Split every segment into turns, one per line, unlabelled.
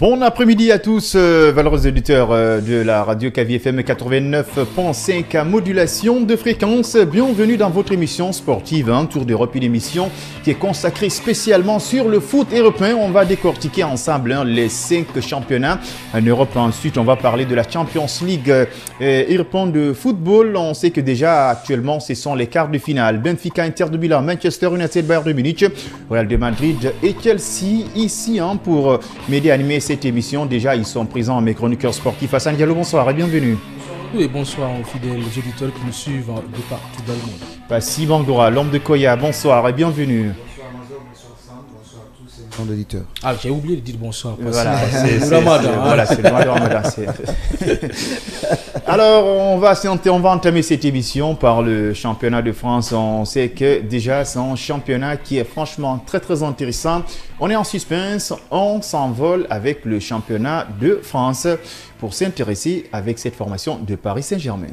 Bon après-midi à tous, valeureux auditeurs de la radio KVFM 89.5 à modulation de fréquence. Bienvenue dans votre émission sportive, Tour d'Europe, une émission qui est consacrée spécialement sur le foot européen. On va décortiquer ensemble les 5 championnats en Europe. Ensuite, on va parler de la Champions League européenne de football. On sait que déjà actuellement, ce sont les quarts de finale. Benfica, Inter de Milan, Manchester United, Bayern de Munich, Real de Madrid et Chelsea. Ici, pour m'aider à animer cette émission, déjà ils sont présents mes chroniqueurs sportifs. Hassan Diallo, bonsoir et bienvenue.
Oui, bonsoir aux fidèles auditeurs qui nous suivent de partout dans le monde.
Passi Bangoura, l'homme de Koya, bonsoir et bienvenue.
D'auditeurs.
Ah, j'ai oublié de dire bonsoir.
Voilà, c'est le mois de Ramadan. Alors, on va entamer cette émission par le championnat de France. On sait que déjà, c'est un championnat qui est franchement très très intéressant. On est en suspense, on s'envole avec le championnat de France pour s'intéresser avec cette formation de Paris Saint-Germain.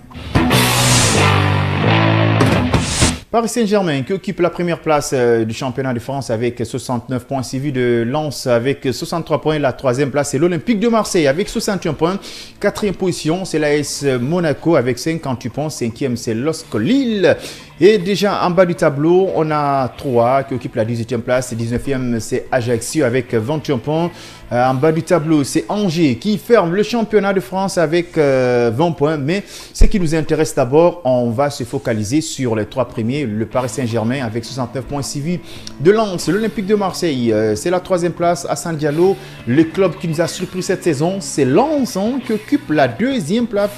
Paris Saint-Germain qui occupe la première place du championnat de France avec 69 points, suivi de Lens avec 63 points. La troisième place, c'est l'Olympique de Marseille avec 61 points. Quatrième position, c'est l'AS Monaco avec 58 points. Cinquième, c'est LOSC Lille. Et déjà en bas du tableau, on a 3 qui occupent la 18e place. 19e, c'est Ajaccio avec 21 points. En bas du tableau, c'est Angers qui ferme le championnat de France avec 20 points. Mais ce qui nous intéresse d'abord, on va se focaliser sur les 3 premiers. Le Paris Saint-Germain avec 69 points, suivi de Lens. L'Olympique de Marseille, c'est la 3e place. Hassan Diallo, le club qui nous a surpris cette saison, c'est Lens qui occupe la 2e place.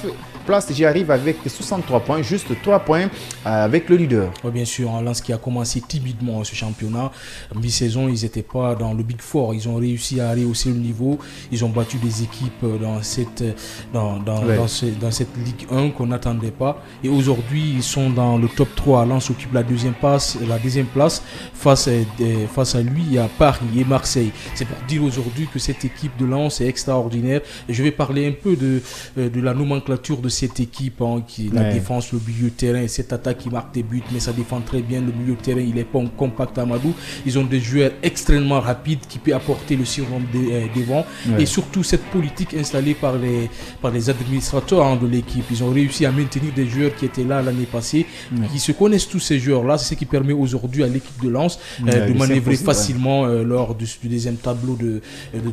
J'y arrive avec 63 points, juste 3 points avec le leader.
Oui, bien sûr, Lens qui a commencé timidement ce championnat. Mi-saison, ils n'étaient pas dans le Big Four. Ils ont réussi à rehausser le niveau. Ils ont battu des équipes dans cette Ligue 1 qu'on n'attendait pas. Et aujourd'hui, ils sont dans le top 3. Lens occupe la deuxième place. Face à lui, il y a Paris et Marseille. C'est pour dire aujourd'hui que cette équipe de Lens est extraordinaire. Et je vais parler un peu de la nomenclature de cette équipe, la défense, le milieu de terrain, cette attaque qui marque des buts, mais ça défend très bien. Le milieu de terrain, il est pas compact Amadou. Ils ont des joueurs extrêmement rapides qui peuvent apporter le surnom devant. Et surtout cette politique installée par les administrateurs de l'équipe. Ils ont réussi à maintenir des joueurs qui étaient là l'année passée, qui se connaissent tous ces joueurs-là. C'est ce qui permet aujourd'hui à l'équipe de Lens de manœuvrer facilement lors du deuxième tableau de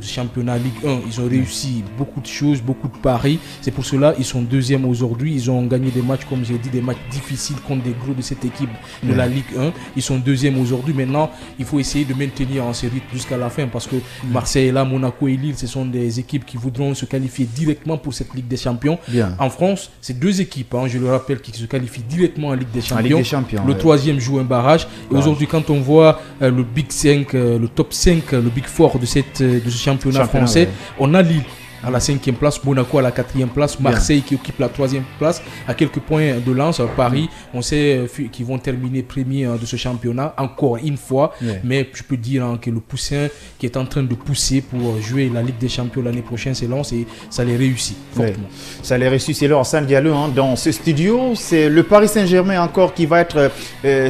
championnat Ligue 1. Ils ont réussi beaucoup de choses, beaucoup de paris. C'est pour cela ils sont deuxième aujourd'hui. Ils ont gagné des matchs, comme j'ai dit, des matchs difficiles contre des gros de cette équipe de la Ligue 1. Ils sont deuxième aujourd'hui. Maintenant, il faut essayer de maintenir en série jusqu'à la fin parce que Marseille, là, Monaco et Lille, ce sont des équipes qui voudront se qualifier directement pour cette Ligue des Champions. En France, c'est 2 équipes, je le rappelle, qui se qualifient directement en Ligue des Champions. Le troisième joue un barrage. Et aujourd'hui, quand on voit le Big 5, le top 5, le Big 4 de ce championnat français, on a Lille à la 5e place, Monaco à la 4e place, Marseille qui occupe la 3e place, à quelques points de Lens. Paris, on sait qu'ils vont terminer premier de ce championnat encore une fois, mais je peux dire que le poussin qui est en train de pousser pour jouer la Ligue des Champions l'année prochaine, c'est Lens et ça les réussit fortement.
Ça les réussit, c'est leur Hassan Diallo dans ce studio. C'est le Paris Saint-Germain encore qui va être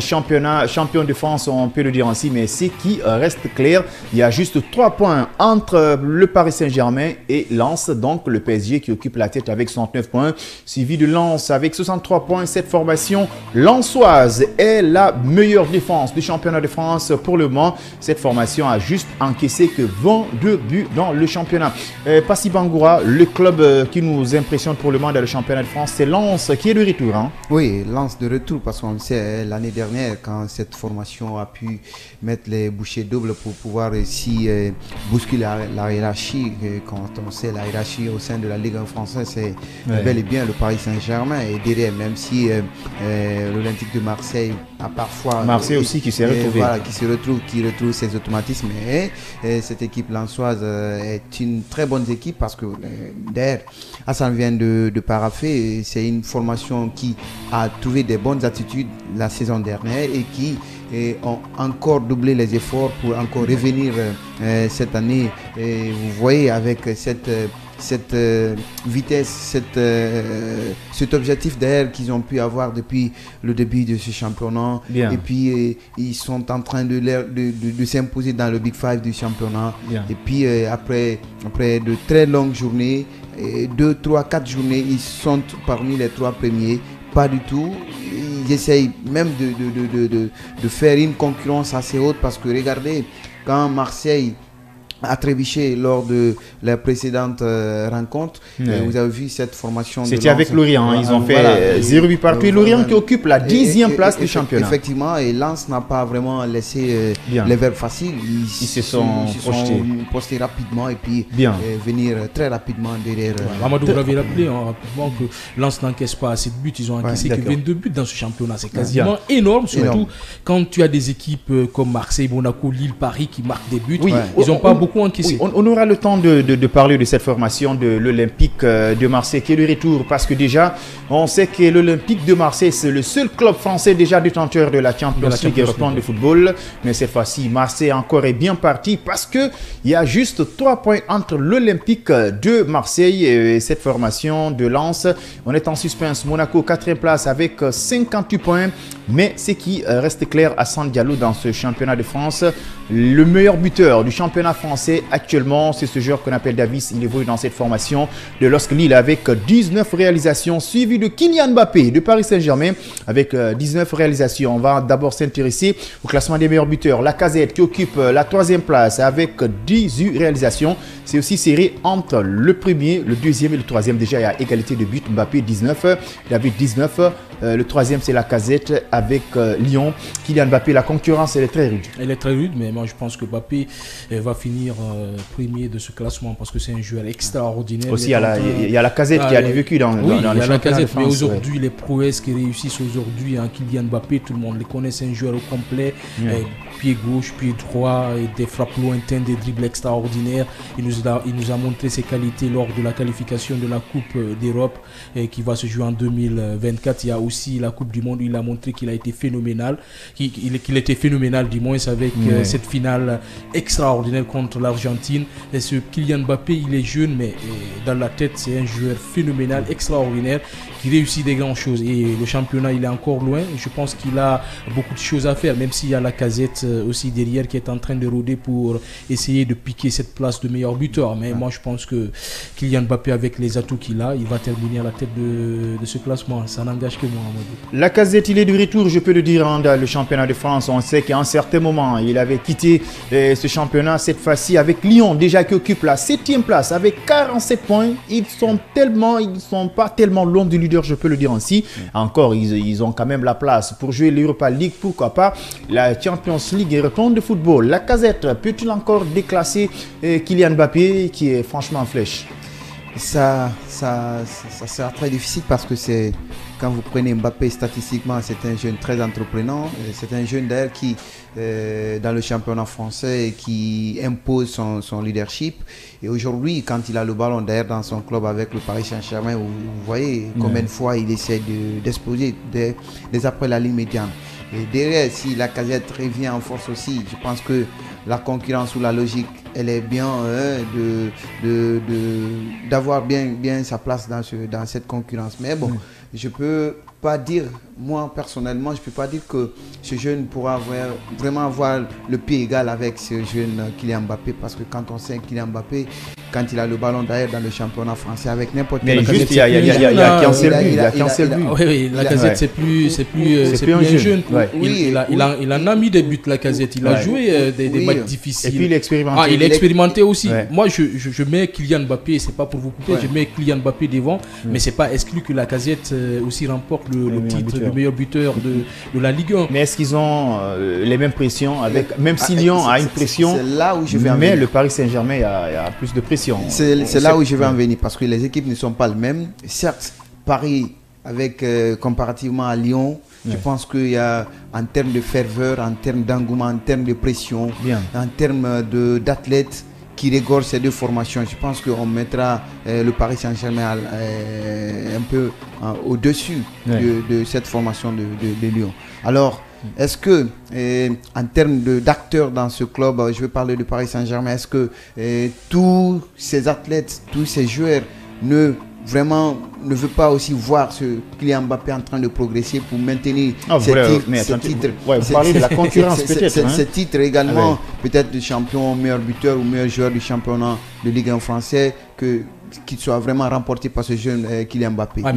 champion de France, on peut le dire ainsi, mais c'est qui reste clair. Il y a juste 3 points entre le Paris Saint-Germain et Lens, donc le PSG qui occupe la tête avec 69 points, suivi de Lens avec 63 points. Cette formation lensoise est la meilleure défense du championnat de France pour le moment. Cette formation a juste encaissé que 22 buts dans le championnat. Passi Bangoura, le club qui nous impressionne pour le moment dans le championnat de France, c'est Lens qui est de retour.
Oui, Lens de retour parce qu'on sait l'année dernière quand cette formation a pu mettre les bouchées doubles pour pouvoir aussi bousculer la hiérarchie. Quand on sait la hiérarchie au sein de la Ligue 1 française, c'est bel et bien le Paris Saint-Germain et derrière, même si l'Olympique de Marseille a parfois
Marseille aussi qui s'est retrouvé,
qui retrouve ses automatismes. Et cette équipe lensoise est une très bonne équipe parce que d'ailleurs, Hassan vient de parapher, c'est une formation qui a trouvé des bonnes attitudes la saison dernière et qui ont encore doublé les efforts pour encore revenir cette année. Et vous voyez avec cette cette vitesse, cet objectif derrière qu'ils ont pu avoir depuis le début de ce championnat.
Bien.
Et puis ils sont en train de s'imposer dans le Big Five du championnat.
Bien.
Et puis après de très longues journées, 2, 3, 4 journées, ils sont parmi les 3 premiers. Pas du tout. Ils essayent même de faire une concurrence assez haute parce que regardez, quand Marseille a trébuché lors de la précédente rencontre, vous avez vu cette formation.
C'était avec Lorient, ils ont fait 0 but partout. Et Lorient qui occupe la 10e place du championnat.
Effectivement, et Lens n'a pas vraiment laissé les verbes faciles.
Ils se sont
postés rapidement et puis venir très rapidement derrière.
Amadou, vous l'avez rappelé rapidement que Lens n'encaisse pas assez de buts. Ils ont encaissé que 22 buts dans ce championnat. C'est quasiment énorme, surtout quand tu as des équipes comme Marseille, Monaco, Lille, Paris qui marquent des buts. Ils n'ont pas beaucoup encaissé.
Oui, on aura le temps de parler de cette formation de l'Olympique de Marseille qui est de retour parce que déjà, on sait que l'Olympique de Marseille, c'est le seul club français déjà détenteur de la Champions League européenne de football. Mais cette fois-ci, Marseille encore est bien parti parce qu'il y a juste 3 points entre l'Olympique de Marseille et cette formation de Lens. On est en suspense. Monaco, 4e place avec 58 points. Mais ce qui reste clair à San Diallo dans ce championnat de France, le meilleur buteur du championnat français actuellement, c'est ce joueur qu'on appelle Davis. Il évolue dans cette formation de LOSC Lille avec 19 réalisations, suivi de Kylian Mbappé de Paris Saint-Germain avec 19 réalisations. On va d'abord s'intéresser au classement des meilleurs buteurs. Lacazette qui occupe la 3e place avec 18 réalisations. C'est aussi serré entre le premier, le deuxième et le troisième. Déjà, il y a égalité de buts. Mbappé 19, David 19. Le troisième, c'est Lacazette avec Lyon. Kylian Mbappé, la concurrence, elle est très rude.
Elle est très rude, mais moi, je pense que Mbappé va finir premier de ce classement parce que c'est un joueur extraordinaire.
Aussi, il y a Lacazette qui a vécu dans le championnat de France.
Mais aujourd'hui, les prouesses qui réussissent aujourd'hui, Kylian Mbappé, tout le monde le connaît, c'est un joueur au complet. Pied gauche, pied droit, et des frappes lointaines, des dribbles extraordinaires. Il nous a montré ses qualités lors de la qualification de la Coupe d'Europe qui va se jouer en 2024. Il y a aussi la Coupe du Monde où il a montré qu'il a été phénoménal, qu'il était phénoménal du moins avec cette finale extraordinaire contre l'Argentine. Et ce Kylian Mbappé, il est jeune, mais dans la tête, c'est un joueur phénoménal, extraordinaire, qui réussit des grandes choses. Et le championnat, il est encore loin. Je pense qu'il a beaucoup de choses à faire, même s'il y a Lacazette aussi derrière qui est en train de rôder pour essayer de piquer cette place de meilleur buteur. Mais moi, je pense que Kylian Mbappé, avec les atouts qu'il a, il va terminer à la tête de ce classement. Ça n'engage que moi.
Lacazette, il est de retour, je peux le dire, dans le championnat de France. On sait qu'à un certain moment, il avait quitté ce championnat, cette fois-ci avec Lyon, déjà qui occupe la 7e place avec 47 points. Ils sont pas tellement loin du leader, je peux le dire ainsi. Encore, ils ont quand même la place pour jouer l'Europa League, pourquoi pas la Champions League européenne de football. Lacazette, peut-il encore déclasser Kylian Mbappé qui est franchement en flèche?
Ça sera très difficile parce que quand vous prenez Mbappé statistiquement, c'est un jeune très entreprenant. C'est un jeune d'ailleurs qui, dans le championnat français, qui impose son leadership. Et aujourd'hui, quand il a le ballon d'ailleurs dans son club avec le Paris Saint-Germain, vous voyez combien de fois il essaie d'exploser dès après la ligne médiane. Et derrière, si Lacazette revient en force aussi, je pense que la concurrence ou la logique, elle est bien d'avoir bien sa place dans cette concurrence. Mais bon, je peux pas dire, moi personnellement, je peux pas dire que ce jeune pourra vraiment avoir le pied égal avec ce jeune Kylian Mbappé, parce que quand on sait Kylian Mbappé, quand il a le ballon d'ailleurs dans le championnat français avec n'importe quel.
Mais juste, il y a qu'un seul but.
Oui, Lacazette, c'est plus un jeune.
Oui,
il en a mis des buts, Lacazette. Il a joué des matchs difficiles.
Et puis il est expérimenté.
Il est expérimenté aussi. Moi, je mets Kylian Mbappé, c'est pas pour vous couper, je mets Kylian Mbappé devant, mais c'est pas exclu que Lacazette aussi remporte le titre de meilleur buteur de la Ligue 1.
Mais est-ce qu'ils ont les mêmes pressions même si Lyon a une pression,
là où je vais
mais le Paris Saint-Germain a plus de pression.
C'est là où je vais en venir, parce que les équipes ne sont pas les mêmes. Certes, Paris, comparativement à Lyon, je pense qu'il y a, en termes de ferveur, en termes d'engouement, en termes de pression, en termes d'athlètes qui regorgent ces deux formations, je pense qu'on mettra le Paris Saint-Germain un peu au-dessus de cette formation de Lyon. Alors, Est-ce que, en termes d'acteurs dans ce club, je vais parler de Paris Saint-Germain, est-ce que tous ces athlètes, tous ces joueurs ne veut pas aussi voir ce Kylian Mbappé en train de progresser pour maintenir ce titre.
Vous parlez de la concurrence peut-être.
Ce titre également, peut-être de champion, meilleur buteur ou meilleur joueur du championnat de Ligue 1 français, qu'il soit vraiment remporté par ce jeune Kylian Mbappé.
Moi,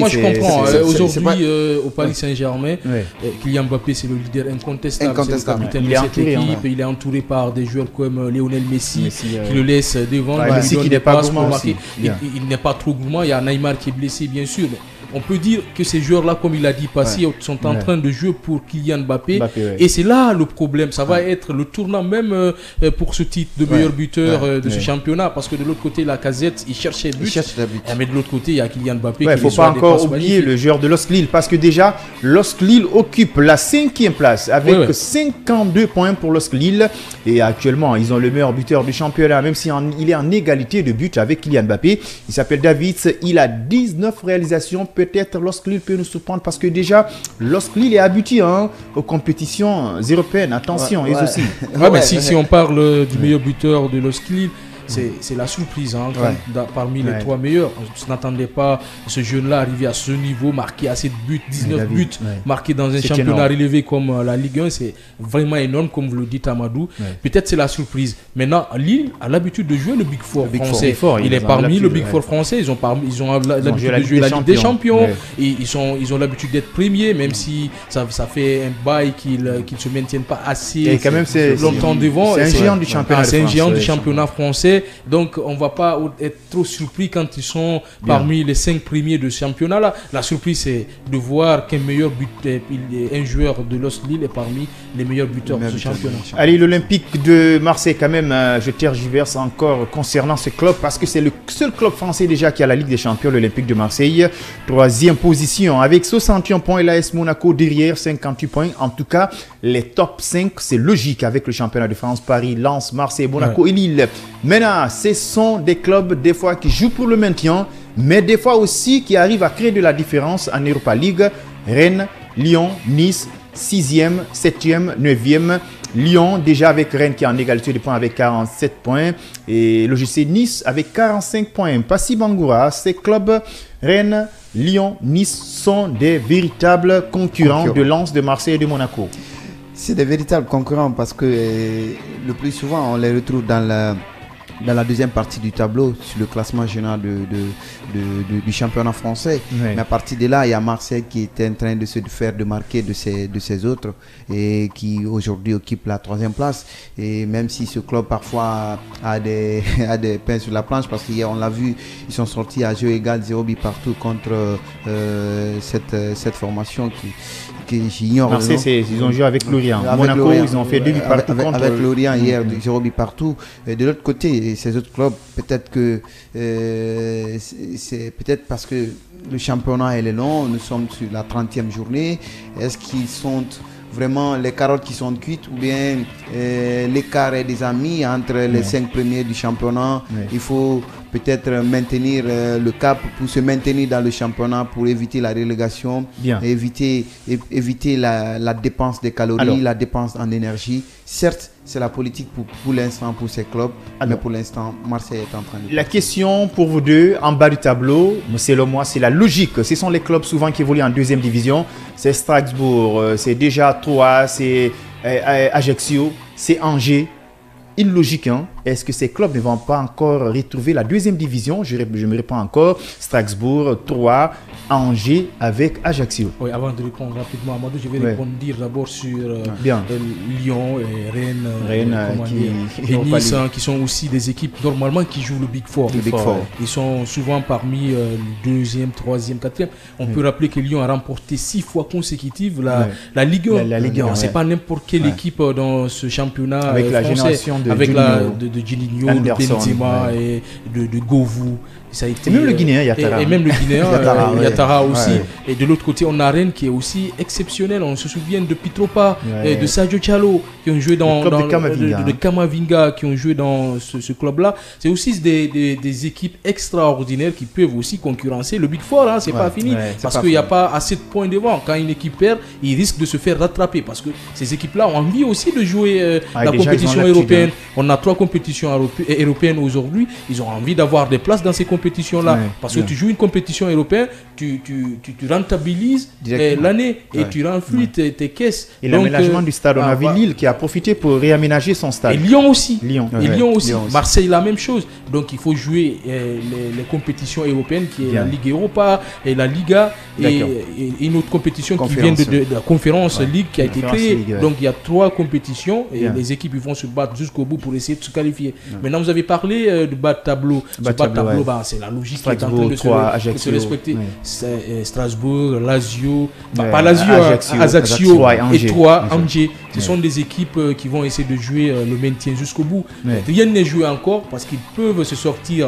je comprends. Aujourd'hui, au Paris Saint-Germain, Kylian Mbappé, c'est le leader incontestable. C'est le capitaine de cette équipe. Il est entouré par des joueurs comme Lionel Messi, qui le laisse devant.
Messi qui n'est pas gourmand.
Il n'est pas trop gourmand. Il y a Neymar qui est blessé, bien sûr. On peut dire que ces joueurs-là, comme il a dit, sont en train de jouer pour Kylian Mbappé. Et c'est là le problème. Ça va être le tournant même pour ce titre de meilleur buteur de ce championnat. Parce que de l'autre côté, la Casette, il cherchait le but. Mais de l'autre côté, il y a Kylian Mbappé.
Il ne faut pas encore oublier le joueur de LOSC Lille. Parce que déjà, LOSC Lille occupe la 5e place avec 52 points pour LOSC Lille. Et actuellement, ils ont le meilleur buteur du championnat. Même s'il est en égalité de but avec Kylian Mbappé. Il s'appelle David. Il a 19 réalisations. Peut-être LOSC Lille peut nous surprendre parce que déjà LOSC Lille est habitué aux compétitions européennes. Attention, aussi.
Mais si on parle du meilleur buteur de LOSC Lille, c'est la surprise parmi les 3 meilleurs. On n'attendait pas ce jeune-là arriver à ce niveau, marquer assez de buts, 19 buts marqués dans un championnat relevé comme la Ligue 1. C'est vraiment énorme, comme vous le dites, Amadou. Peut-être c'est la surprise. Maintenant, Lille a l'habitude de jouer le Big Four français. Il est parmi le Big Four français. Ils ont l'habitude de jouer la Ligue des Champions. Et ils ont l'habitude d'être premiers, même si ça fait un bail qu'ils ne se maintiennent pas assez longtemps devant.
C'est un géant du championnat.
C'est un géant du championnat français. Donc on ne va pas être trop surpris quand ils sont parmi les 5 premiers de ce championnat-là. La surprise, c'est de voir qu'un meilleur un joueur de LOSC Lille est parmi les meilleurs buteurs de ce championnat.
Allez, l'Olympique de Marseille, quand même, je tergiverse encore concernant ce club parce que c'est le seul club français déjà qui a la Ligue des Champions, l'Olympique de Marseille. 3e position avec 61 points et l'AS Monaco derrière 58 points. En tout cas, les top 5, c'est logique avec le championnat de France, Paris, Lens, Marseille, Monaco et Lille. Maintenant, ce sont des clubs des fois qui jouent pour le maintien, mais des fois aussi qui arrivent à créer de la différence en Europa League. Rennes, Lyon, Nice, 6e, 7e, 9e. Lyon déjà avec Rennes qui est en égalité de points avec 47 points. Et l'OGC Nice avec 45 points. Passy Bangoura, ces clubs Rennes, Lyon, Nice sont des véritables concurrents de Lens, de Marseille et de Monaco.
C'est des véritables concurrents parce que le plus souvent on les retrouve dans la deuxième partie du tableau sur le classement général du championnat français. Mais à partir de là, il y a Marseille qui est en train de se faire démarquer de ces autres et qui aujourd'hui occupe la 3e place. Et même si ce club parfois a des pains sur la planche, parce qu'hier on l'a vu, ils sont sortis à jeu égal 0 but partout contre cette formation que j'ignore.
Marseille, ils ont joué avec Lorient. Monaco, ils ont fait 2 buts partout
avec Lorient hier, 0 but partout. Et de l'autre côté, ces autres clubs, peut-être que c'est peut-être parce que le championnat est long, nous sommes sur la 30e journée. Est-ce qu'ils sont vraiment les carottes qui sont cuites ou bien l'écart est des amis entre les 5 premiers du championnat? Il faut peut-être maintenir le cap pour se maintenir dans le championnat, pour éviter la relégation, éviter la dépense des calories, la dépense en énergie. Certes, c'est la politique pour l'instant pour ces clubs, mais pour l'instant, Marseille est en train de...
La question pour vous deux, en bas du tableau, selon moi, c'est la logique. Ce sont les clubs souvent qui évoluent en 2e division. C'est Strasbourg, c'est déjà Troyes, c'est Ajaccio, c'est Angers. Illogique, hein? Est-ce que ces clubs ne vont pas encore retrouver la 2e division? Je me réponds encore. Strasbourg, Troyes, Angers avec Ajaccio.
Oui, avant de répondre rapidement, Amadou, je vais répondre d'abord sur Lyon et Rennes et Nice, qui sont aussi des équipes normalement qui jouent le Big Four. Ils sont souvent parmi le 2e, 3e, 4e. On peut rappeler que Lyon a remporté 6 fois consécutives la Ligue 1.
La Ligue 1,
c'est pas n'importe quelle équipe dans ce championnat
avec
français.
La génération
avec de Juninho, de Benzema et de Govou. Ça a été,
et même le Guinéen Yatara.
Et même le Guinéen Yatara aussi.
Ouais.
Et de l'autre côté, on a Rennes qui est aussi exceptionnel. On se souvient de Pitropa, de Sadio Diallo qui ont joué dans de Kamavinga, qui ont joué dans ce club-là. C'est aussi des équipes extraordinaires qui peuvent aussi concurrencer le Big Four. Hein, c'est pas fini parce qu'il n'y a pas assez de points devant. Quand une équipe perd, il risque de se faire rattraper parce que ces équipes-là ont envie aussi de jouer la compétition européenne. On a 3 compétitions européennes aujourd'hui. Ils ont envie d'avoir des places dans ces compétitions-là parce que tu joues une compétition européenne, tu rentabilises l'année et tu renfloues tes caisses.
Et l'aménagement du stade, on a vu Lille qui a profité pour réaménager son stade.
Et Lyon aussi.
Lyon
aussi. Marseille, la même chose. Donc il faut jouer les compétitions européennes qui est la Ligue Europa et la Liga et une autre compétition qui vient de la Conférence Ligue qui a été créée. Donc il y a 3 compétitions et les équipes ils vont se battre jusqu'au bout pour essayer de se qualifier. Maintenant vous avez parlé de bas de tableau. Ce bas de tableau, c'est la logique qui est en train de se respecter. Strasbourg, Lazio, pas Lazio, Ajaccio et 3 Angers. Ce sont des équipes qui vont essayer de jouer le maintien jusqu'au bout. Rien n'est joué encore parce qu'ils peuvent se sortir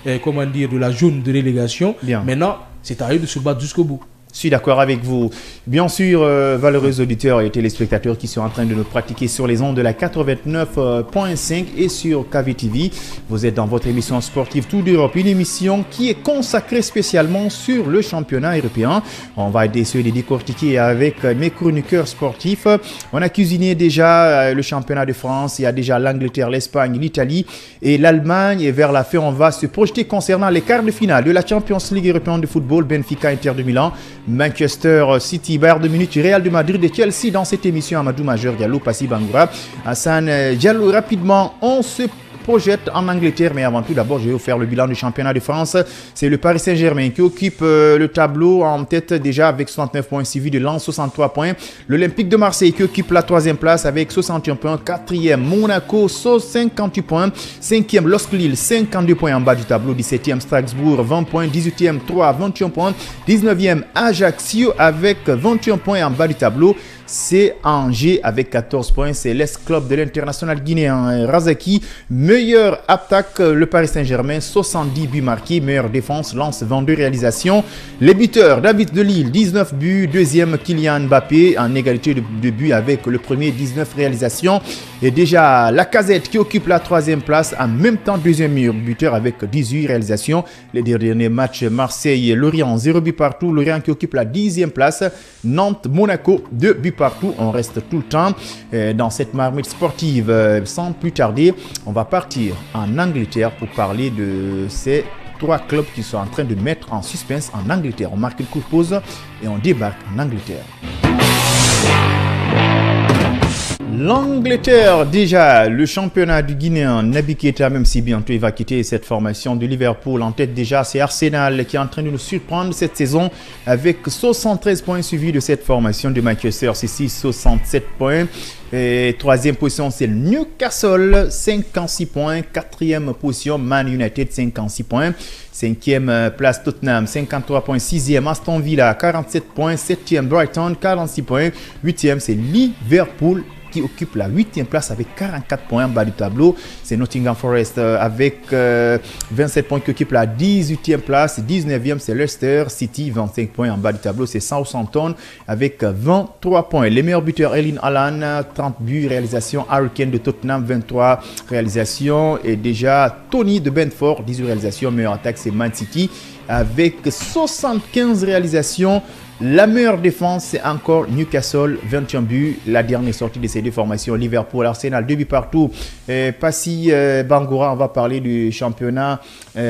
de la zone de relégation. Maintenant, c'est à eux de se battre jusqu'au bout.
Je suis d'accord avec vous. Bien sûr, valeureux auditeurs et téléspectateurs qui sont en train de nous pratiquer sur les ondes de la 89.5 et sur KVTV. Vous êtes dans votre émission sportive Tour d'Europe, une émission qui est consacrée spécialement sur le championnat européen. On va essayer de décortiquer avec mes chroniqueurs sportifs. On a cuisiné déjà le championnat de France. Il y a déjà l'Angleterre, l'Espagne, l'Italie et l'Allemagne. Et vers la fin, on va se projeter concernant les quarts de finale de la Champions League européenne de football, Benfica, Inter de Milan, Manchester City, Bayern de Munich, Real de Madrid et Chelsea. Dans cette émission, Amadou Majeur, Diallo, Passi Bangoura, Hassan Diallo. Rapidement, on se projette en Angleterre, mais avant tout, d'abord, je vais vous faire le bilan du championnat de France. C'est le Paris Saint-Germain qui occupe le tableau en tête déjà avec 69 points, suivi de Lens, 63 points. L'Olympique de Marseille qui occupe la 3e place avec 61 points. 4e, Monaco, 58 points. 5e, LOSC Lille, 52 points en bas du tableau. 17e, Strasbourg, 20 points. 18e, 3, 21 points. 19e, Ajaccio avec 21 points en bas du tableau. C'est Angers avec 14 points. C'est l'Es-Club de l'international guinéen Razaki. Meilleure attaque, le Paris Saint-Germain, 70 buts marqués. Meilleure défense, Lens, 22 réalisations. Les buteurs, David de Lille, 19 buts. Deuxième, Kylian Mbappé, en égalité de buts avec le premier, 19 réalisations. Et déjà, Lacazette qui occupe la 3e place, en même temps, deuxième meilleur buteur avec 18 réalisations. Les derniers matchs, Marseille-Lorient, 0 but partout. Lorient qui occupe la 10e place. Nantes-Monaco, 2 buts partout. On reste tout le temps dans cette marmite sportive. Sans plus tarder, on va partir en Angleterre pour parler de ces 3 clubs qui sont en train de mettre en suspense en Angleterre. On marque une courte pause et on débarque en Angleterre. L'Angleterre, déjà, le championnat du Guinéen, Naby Keita, même si bientôt il va quitter cette formation de Liverpool. En tête déjà, c'est Arsenal qui est en train de nous surprendre cette saison avec 73 points suivis de cette formation de Manchester City, 67 points. Et 3e position, c'est Newcastle, 56 points. 4e position, Man United, 56 points. 5e place, Tottenham, 53 points. 6e, Aston Villa, 47 points. 7e, Brighton, 46 points. 8e, c'est Liverpool qui occupe la 8e place avec 44 points en bas du tableau. C'est Nottingham Forest avec 27 points qui occupe la 18e place. 19e, c'est Leicester City, 25 points en bas du tableau. C'est Southampton avec 23 points. Les meilleurs buteurs, Erling Haaland, 30 buts, réalisation. Harry Kane de Tottenham, 23 réalisations. Et déjà, Tony de Brentford, 18 réalisations. Meilleure attaque, c'est Man City avec 75 réalisations. La meilleure défense, c'est encore Newcastle, 21 buts. La dernière sortie de ces deux formations, Liverpool, Arsenal, 2 buts partout. Passi Bangoura, on va parler du championnat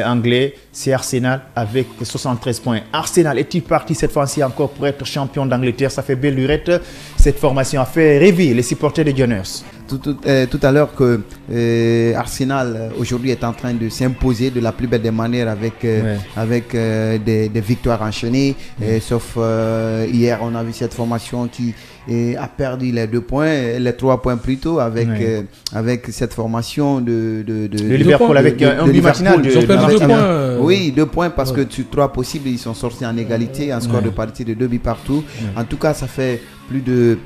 anglais. C'est Arsenal avec 73 points. Arsenal est-il parti cette fois-ci encore pour être champion d'Angleterre? Ça fait belle lurette. Cette formation a fait rêver les supporters des Gunners.
Tout à l'heure que Arsenal aujourd'hui est en train de s'imposer de la plus belle des manières avec des victoires enchaînées. Sauf hier, on a vu cette formation qui a perdu les 2 points, les 3 points plutôt avec cette formation de
Liverpool avec un but matinal.
Ils ont perdu 2 points.
Oui, 2 points parce que sur 3 possibles, ils sont sortis en égalité, un score de parité de 2 buts partout. En tout cas, ça fait plus de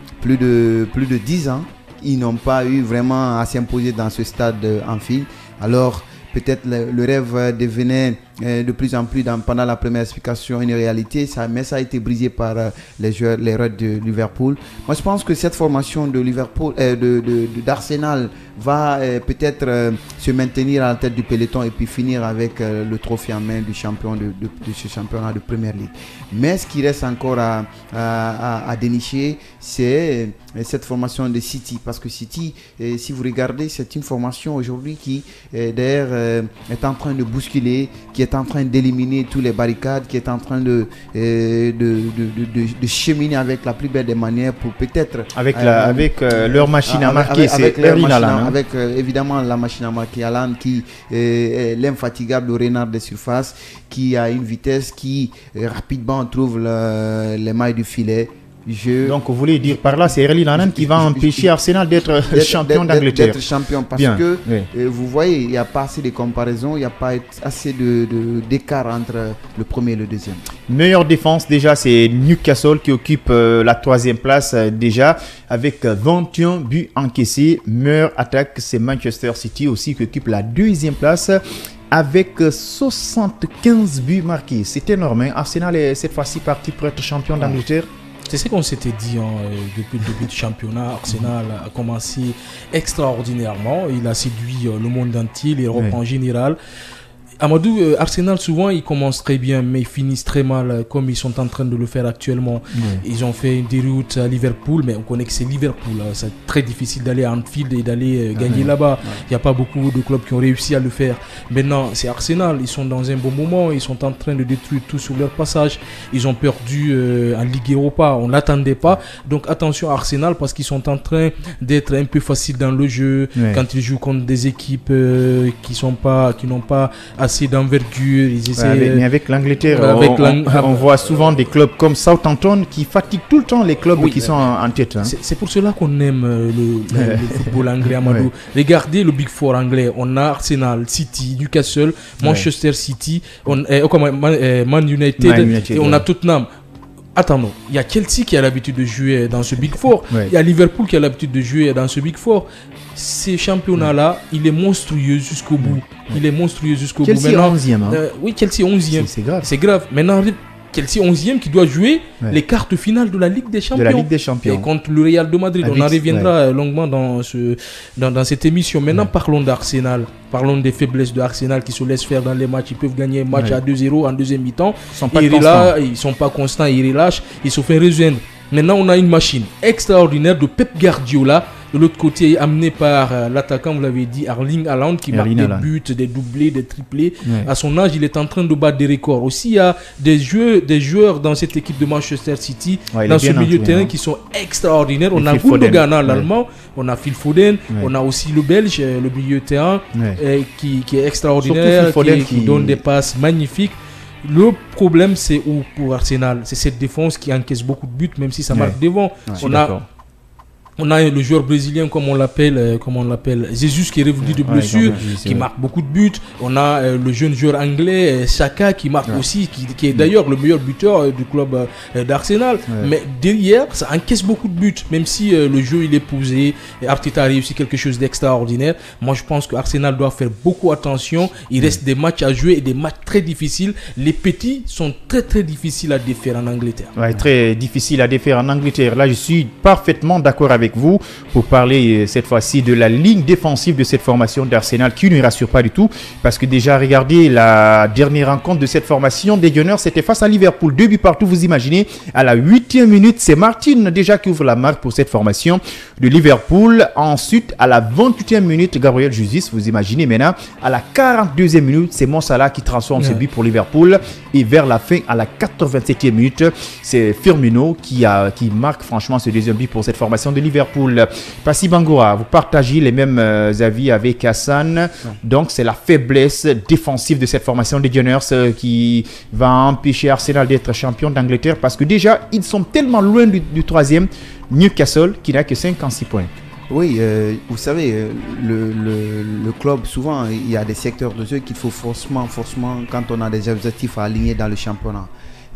10 ans ils n'ont pas eu vraiment à s'imposer dans ce stade Anfield. Alors, peut-être le rêve devenait de plus en plus pendant la première explication une réalité, mais ça a été brisé par les Reds de Liverpool. Moi, je pense que cette formation de Liverpool, d'Arsenal va peut-être se maintenir à la tête du peloton et puis finir avec le trophée en main du champion de ce championnat de Premier League. Mais ce qui reste encore à dénicher, c'est cette formation de City, parce que City, si vous regardez, c'est une formation aujourd'hui qui d'ailleurs est en train de bousculer, qui est en train d'éliminer tous les barricades, qui est en train de cheminer avec la plus belle des manières pour peut-être...
Avec leur machine à marquer, c'est Erling Haaland.
Avec évidemment la machine à marquer, Haaland qui est l'infatigable renard des surfaces, qui a une vitesse qui rapidement trouve les mailles du filet.
Donc, vous voulez dire par là, c'est Erling Haaland qui va empêcher Arsenal d'être champion d'Angleterre.
D'être champion parce que vous voyez, il n'y a pas assez de comparaison, il n'y a pas assez d'écart entre le premier et le deuxième.
Meilleure défense, déjà, c'est Newcastle qui occupe la 3e place déjà avec 21 buts encaissés. Meilleure attaque, c'est Manchester City aussi qui occupe la 2e place avec 75 buts marqués. C'est énorme. Hein? Arsenal est cette fois-ci parti pour être champion d'Angleterre.
C'est ce qu'on s'était dit depuis le début du championnat. Arsenal a commencé extraordinairement. Il a séduit le monde entier, l'Europe en général. Amadou, Arsenal souvent ils commencent très bien mais ils finissent très mal comme ils sont en train de le faire actuellement. Ils ont fait une déroute à Liverpool, mais on connaît que c'est Liverpool, c'est très difficile d'aller à Anfield et d'aller gagner là-bas. Il n'y a pas beaucoup de clubs qui ont réussi à le faire. Maintenant c'est Arsenal, ils sont dans un bon moment, ils sont en train de détruire tout sur leur passage. Ils ont perdu en Ligue Europa, on ne l'attendait pas. Donc attention à Arsenal parce qu'ils sont en train d'être un peu faciles dans le jeu quand ils jouent contre des équipes qui n'ont pas assez d'envergure.
Mais avec l'Angleterre, on voit souvent des clubs comme Southampton qui fatiguent tout le temps les clubs qui sont en tête. Hein.
C'est pour cela qu'on aime le football anglais, Amadou. Regardez le Big Four anglais. On a Arsenal, City, Newcastle, Manchester City, Man United et on a Tottenham. Attends, il y a Chelsea qui a l'habitude de jouer dans ce Big Four. Il y a Liverpool qui a l'habitude de jouer dans ce Big Four. Ces championnats-là, il est monstrueux jusqu'au bout. Il est monstrueux jusqu'au bout.
Chelsea 11e. Hein.
Oui, Chelsea 11e.
C'est grave.
C'est grave. Maintenant, Chelsea 11e qui doit jouer les quarts finales de la Ligue des Champions. Et contre le Real de Madrid. On en reviendra longuement dans cette émission. Maintenant, parlons d'Arsenal. Parlons des faiblesses de Arsenal qui se laissent faire dans les matchs. Ils peuvent gagner un match à 2-0 en deuxième mi-temps. Ils ne sont pas constants, ils relâchent, ils se font rejoindre. Maintenant, on a une machine extraordinaire de Pep Guardiola. De l'autre côté, amené par l'attaquant, vous l'avez dit, Erling Haaland, qui marque des buts, des doublés, des triplés. À son âge, il est en train de battre des records. Aussi, il y a des joueurs dans cette équipe de Manchester City, dans ce milieu de terrain, qui sont extraordinaires. On a Gundogan, l'Allemand, on a Phil Foden, on a aussi le Belge, le milieu de terrain, qui est extraordinaire, qui donne des passes magnifiques. Le problème, c'est pour Arsenal, c'est cette défense qui encaisse beaucoup de buts, même si ça marque devant. On a le joueur brésilien, comme on l'appelle, Jesus, qui est revenu de blessure, qui marque beaucoup de buts. On a le jeune joueur anglais, Saka, qui marque aussi, qui est d'ailleurs le meilleur buteur du club d'Arsenal. Mais derrière, ça encaisse beaucoup de buts, même si le jeu il est posé. Arteta a réussi quelque chose d'extraordinaire. Moi, je pense qu'Arsenal doit faire beaucoup attention. Il reste des matchs à jouer et des matchs très difficiles. Les petits sont très très difficiles à défaire en Angleterre.
Très difficile à défaire en Angleterre. Là, je suis parfaitement d'accord avec vous pour parler cette fois-ci de la ligne défensive de cette formation d'Arsenal qui ne rassure pas du tout parce que déjà regardez la dernière rencontre de cette formation des Gunners, c'était face à Liverpool, 2 buts partout, vous imaginez. À la 8e minute, c'est Martin déjà qui ouvre la marque pour cette formation de Liverpool. Ensuite, à la 28e minute, Gabriel Jesus, vous imaginez maintenant. À la 42e minute, c'est Mo Salah qui transforme ce but pour Liverpool. Et vers la fin, à la 87e minute, c'est Firmino qui marque franchement ce deuxième but pour cette formation de Liverpool. Passy Bangoura, vous partagez les mêmes avis avec Hassan. Donc, c'est la faiblesse défensive de cette formation des Gunners qui va empêcher Arsenal d'être champion d'Angleterre parce que déjà, ils sont tellement loin du troisième, Newcastle, qui n'a que 56 points.
Oui, vous savez, le club, souvent, il y a des secteurs de jeu qu'il faut forcément, quand on a des objectifs à aligner dans le championnat.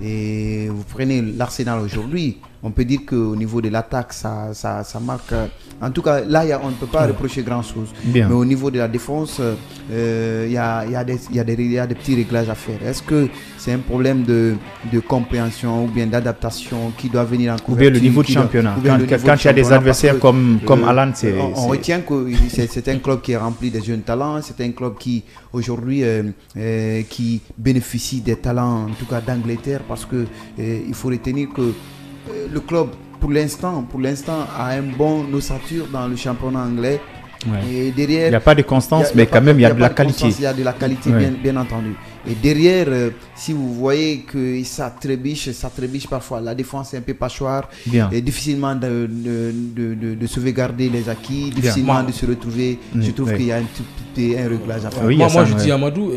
Et vous prenez l'Arsenal aujourd'hui, on peut dire qu'au niveau de l'attaque, ça marque. En tout cas, là, on ne peut pas reprocher grand-chose. Mais au niveau de la défense, il y a des petits réglages à faire. Est-ce que c'est un problème de compréhension ou bien d'adaptation qui doit venir en couverture?
Ou bien le niveau de championnat. Quand il y a des adversaires comme Alan,
on retient que c'est un club qui est rempli de jeunes talents. C'est un club qui, aujourd'hui, qui bénéficie des talents, en tout cas d'Angleterre, parce que il faut retenir que le club, pour l'instant, a un bon ossature dans le championnat anglais.
Ouais.
Et derrière,
il n'y a pas de constance, mais quand même il y a de la qualité.
Il y a de la qualité, bien entendu. Et derrière, si vous voyez que ça trébiche parfois. La défense est un peu pachoire. Et difficilement de sauvegarder les acquis, difficilement de se retrouver. Je trouve qu'il y a un réglage à faire.
Oui, moi je dis à Amadou,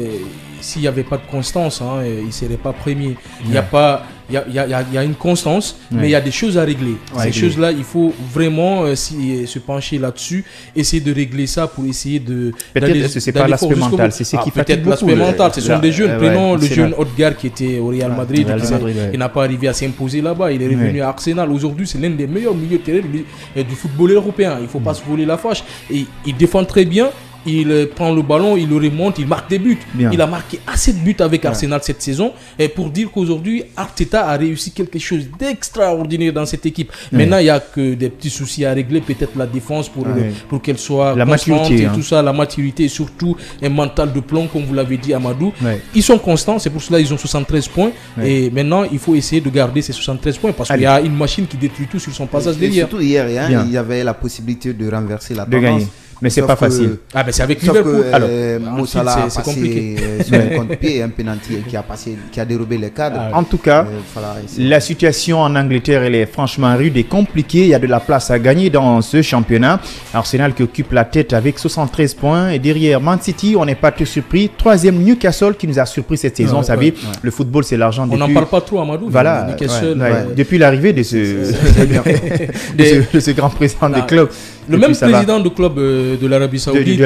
s'il n'y avait pas de constance, il ne serait pas premier. Il y a une constance, mais il y a des choses à régler. Ces choses-là, il faut vraiment se pencher là-dessus, essayer de régler ça pour essayer de...
Peut-être que ce n'est pas l'aspect mental, c'est ce qui fatigue beaucoup.
Peut-être l'aspect mental, ce sont des jeunes. Prenons le jeune Odegaard qui était au Real Madrid, il n'a pas arrivé à s'imposer là-bas, il est revenu à Arsenal. Aujourd'hui, c'est l'un des meilleurs milieux de terrain du football européen. Il ne faut pas se voler la fâche. Et il défend très bien. Il prend le ballon, il le remonte, il marque des buts. Il a marqué assez de buts avec Arsenal cette saison. Et pour dire qu'aujourd'hui, Arteta a réussi quelque chose d'extraordinaire dans cette équipe. Maintenant, il n'y a que des petits soucis à régler. Peut-être la défense pour qu'elle soit
la maturité,
et tout ça. La maturité et surtout un mental de plomb, comme vous l'avez dit, Amadou. Ils sont constants, c'est pour cela qu'ils ont 73 points. Et maintenant, il faut essayer de garder ces 73 points parce qu'il y a une machine qui détruit tout sur son passage derrière.
Surtout hier, il y avait la possibilité de renverser la tendance.
Mais c'est pas facile.
C'est avec Liverpool.
Alors, Mo Salah a passé sur un contre-pied, un penalty qui a dérobé les cadres.
En tout cas, la situation en Angleterre, elle est franchement rude et compliquée. Il y a de la place à gagner dans ce championnat. Arsenal qui occupe la tête avec 73 points. Et derrière Man City, on n'est pas tout surpris. Troisième, Newcastle qui nous a surpris cette saison. Vous savez, le football, c'est l'argent.
On n'en parle pas trop, Amadou.
Voilà. Depuis l'arrivée de ce grand président des clubs.
Le même président du club de l'Arabie Saoudite,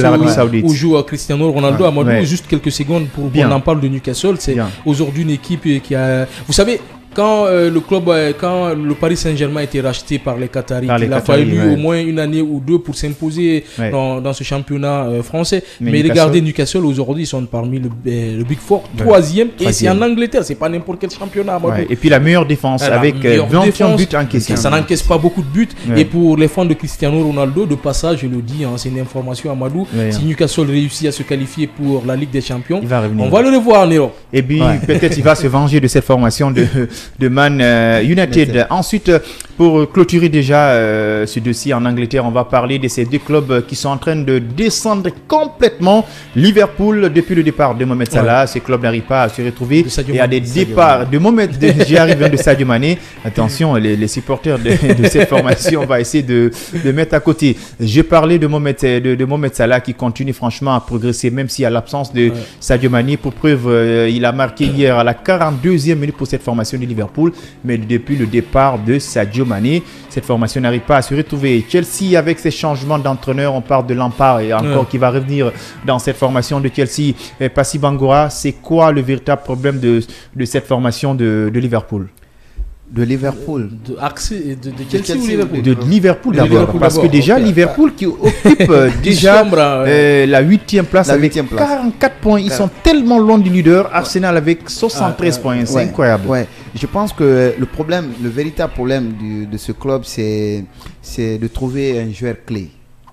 où joue Cristiano Ronaldo. Amadou, juste quelques secondes pour qu'on en parle de Newcastle. C'est aujourd'hui une équipe qui a... Vous savez, quand le Paris Saint-Germain a été racheté par les Qataris, il a fallu au moins une année ou deux pour s'imposer dans ce championnat français. Mais regardez Newcastle, aujourd'hui, ils sont parmi le Big Four, troisième. Et c'est en Angleterre, c'est pas n'importe quel championnat.
Et puis la meilleure défense avec 21 buts encaissés.
Ça n'encaisse pas beaucoup de buts. Et pour les fans de Cristiano Ronaldo, de passage, je le dis, c'est une information, Amadou, si Newcastle réussit à se qualifier pour la Ligue des Champions, on va le revoir en Europe.
Et puis peut-être il va se venger de cette formation de Man United. Ensuite, pour clôturer déjà ce dossier en Angleterre, on va parler de ces deux clubs qui sont en train de descendre complètement. Liverpool, depuis le départ de Mohamed Salah, ce club n'arrive pas à se retrouver. Il y a des départs de Mohamed, déjà arrivé de Sadio Mané. Attention, les supporters de cette formation, on va essayer de mettre à côté. J'ai parlé de Mohamed Salah qui continue franchement à progresser, même s'il y a l'absence de Sadio Mané. Pour preuve, il a marqué hier à la 42e minute pour cette formation de Liverpool, mais depuis le départ de Sadio Mané, cette formation n'arrive pas à se retrouver. Chelsea, avec ses changements d'entraîneur, on parle de Lampard et encore qui va revenir dans cette formation de Chelsea. Passy Bangura, c'est quoi le véritable problème de cette formation de Liverpool?
De Liverpool,
de Chelsea ou Liverpool?
De Liverpool d'abord, parce que déjà Liverpool qui occupe déjà la 8e place avec 44 points, ils sont tellement loin du leader. Arsenal avec 73 points, c'est incroyable.
Je pense que le véritable problème de ce club, c'est de trouver un joueur clé.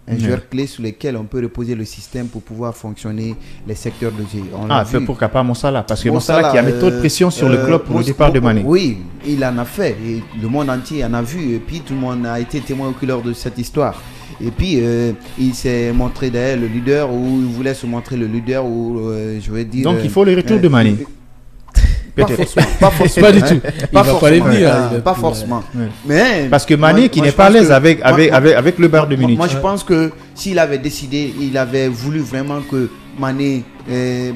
Un joueur clé sur lequel on peut reposer le système pour pouvoir fonctionner les secteurs de jeu.
Pourquoi pas Mo Salah? Parce que Mo Salah qui a mis trop de pression sur le club pour le départ de Mané.
Oui, il en a fait. Et le monde entier en a vu. Et puis tout le monde a été témoin oculaire de cette histoire. Et puis il s'est montré derrière le leader, ou il voulait se montrer le leader, ou je vais dire...
Donc il faut le retour de Mané.
Pas forcément.
Pas du tout.
Pas forcément. Mais
parce que Mané qui n'est pas à l'aise avec le Bayern de Munich.
Moi je pense que s'il avait décidé, il avait voulu vraiment que Mané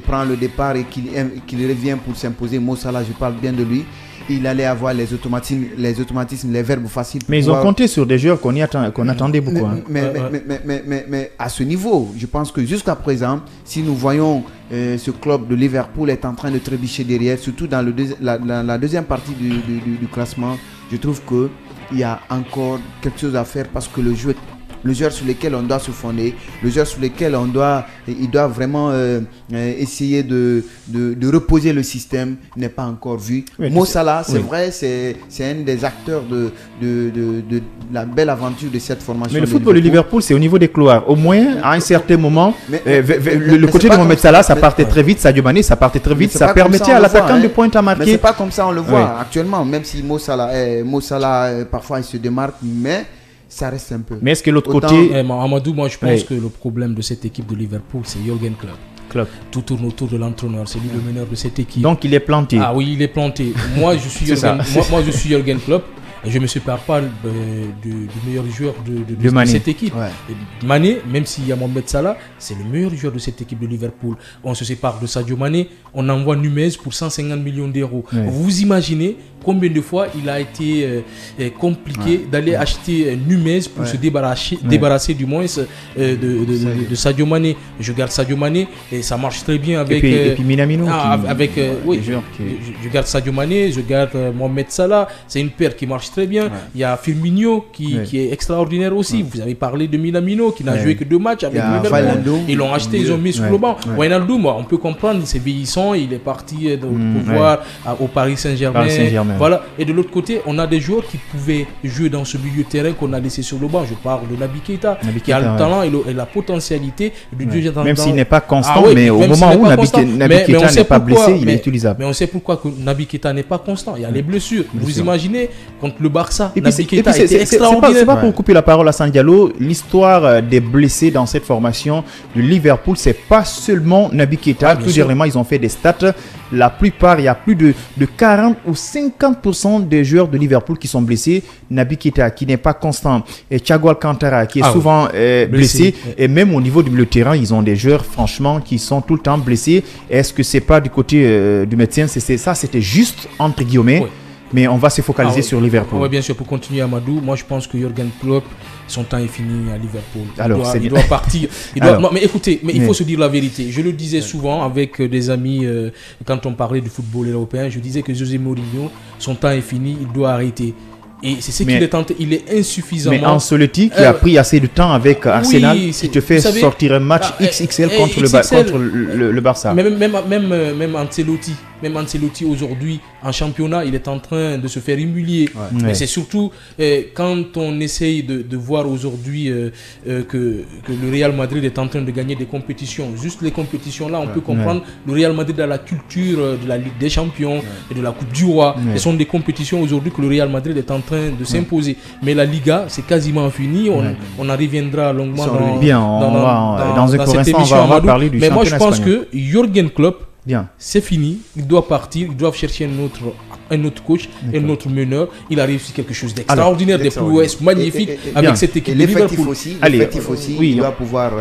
prend le départ et qu'il revienne pour s'imposer. Mo Salah, je parle bien de lui. Il allait avoir les automatismes, les verbes faciles.
Mais ils ont compté sur des joueurs qu'on attendait beaucoup.
Mais à ce niveau, je pense que jusqu'à présent, si nous voyons ce club de Liverpool est en train de trébucher derrière, surtout dans la deuxième partie du classement, je trouve qu'il y a encore quelque chose à faire parce que le joueur sur lequel on doit se fonder, le joueur sur lequel il doit vraiment essayer de reposer le système n'est pas encore vu.
Oui,
Mo Salah, c'est vrai, c'est un des acteurs de la belle aventure de cette formation.
Mais le football de Liverpool, c'est au niveau des couloirs. Au moins, à un certain moment, le côté de Mohamed Salah, ça partait très vite. Sadio Mané, ça partait très vite. Ça permettait à l'attaquant de pointe à marquer.
Mais c'est pas comme ça, on le voit actuellement. Même si Mo Salah parfois il se démarque, mais ça reste un peu.
Mais est-ce que l'autre côté...
Amadou, moi je pense que le problème de cette équipe de Liverpool, c'est Jürgen Klopp. Tout tourne autour de l'entraîneur, c'est lui le meneur de cette équipe.
Donc il est planté.
Ah oui, il est planté. Moi je suis Jürgen Klopp. Et je ne me sépare pas du meilleur joueur de cette équipe. Mané, même s'il y a Mohamed Salah, c'est le meilleur joueur de cette équipe de Liverpool. On se sépare de Sadio Mané, on envoie Nunez pour 150 millions d'euros. Vous imaginez combien de fois il a été compliqué d'aller acheter Nunez pour se débarrasser du moins de Sadio Mané. Je garde Sadio Mané et ça marche très bien avec...
Et puis Minamino.
Je garde Sadio Mané, je garde Mohamed Salah. C'est une paire qui marche très bien. Il y a Firmino qui est extraordinaire aussi. Vous avez parlé de Minamino qui n'a joué que 2 matchs avec Liverpool. Ils l'ont acheté, ils ont mis sur le banc. Wijnaldum, on peut comprendre, c'est vieillissant, il est parti pouvoir au Paris Saint-Germain. Voilà. Et de l'autre côté, on a des joueurs qui pouvaient jouer dans ce milieu de terrain qu'on a laissé sur le banc. Je parle de Naby Keita, qui a le talent et la potentialité de jouer dans...
Même s'il n'est pas constant, mais au moment où Naby Keita n'est pas blessé, il est utilisable.
Mais on sait pourquoi Naby Keita n'est pas constant. Il y a les blessures. Vous imaginez contre le Barça, Naby Keita était extraordinaire.
C'est pas pour couper la parole à San Diallo. L'histoire des blessés dans cette formation de Liverpool, c'est pas seulement Naby Keita. Tout dernièrement, ils ont fait des stats. La plupart, il y a plus de 40 ou 50% des joueurs de Liverpool qui sont blessés. Naby Keita qui n'est pas constant. Et Thiago Alcantara qui est souvent blessé. Et même au niveau du milieu de terrain, ils ont des joueurs franchement qui sont tout le temps blessés. Est-ce que c'est pas du côté du médecin? C'était juste entre guillemets. Mais on va se focaliser sur Liverpool.
Oui, bien sûr. Pour continuer, Amadou, moi je pense que Jürgen Klopp, son temps est fini à Liverpool.
Alors,
il doit partir. Non, mais écoutez, il faut se dire la vérité. Je le disais souvent avec des amis quand on parlait du football européen. Je disais que José Mourinho, son temps est fini, il doit arrêter. Et c'est ce qu'il est tenté, il est insuffisamment...
Mais Ancelotti qui a pris assez de temps avec Arsenal, qui te fait sortir un match XXL contre le Barça.
Même Ancelotti aujourd'hui en championnat, il est en train de se faire humilier. Mais c'est surtout quand on essaye de voir aujourd'hui que le Real Madrid est en train de gagner des compétitions. Juste les compétitions là, on peut comprendre le Real Madrid a la culture de la Ligue des Champions et de la Coupe du Roi. Ce sont des compétitions aujourd'hui que le Real Madrid est en train de s'imposer. Mais la Liga, c'est quasiment fini. On en reviendra longuement
dans cette émission. On va parler du championnat.
Mais moi, je pense que Jürgen Klopp, c'est fini. Ils doivent partir. Ils doivent chercher un autre coach, un autre meneur. Il a réussi quelque chose d'extraordinaire, des prouesses magnifiques avec cette équipe de Liverpool.
L'effectif aussi, il doit pouvoir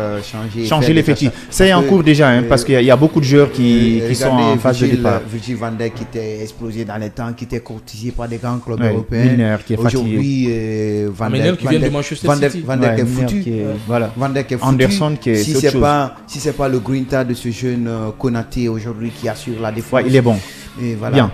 changer l'effectif. C'est en cours déjà, parce qu'il y a beaucoup de joueurs qui sont en phase de départ.
Virgil van Dijk qui était explosé dans les temps, qui était courtisé par des grands clubs européens. Aujourd'hui,
Van Dijk qui vient de Manchester City.
Van Dijk est foutu. Van Dijk est foutu.
Anderson qui est autre chose.
Si c'est pas le grinta de ce jeune Konaté aujourd'hui qui assure la défense.
Il est bon.
Et voilà.
Bien.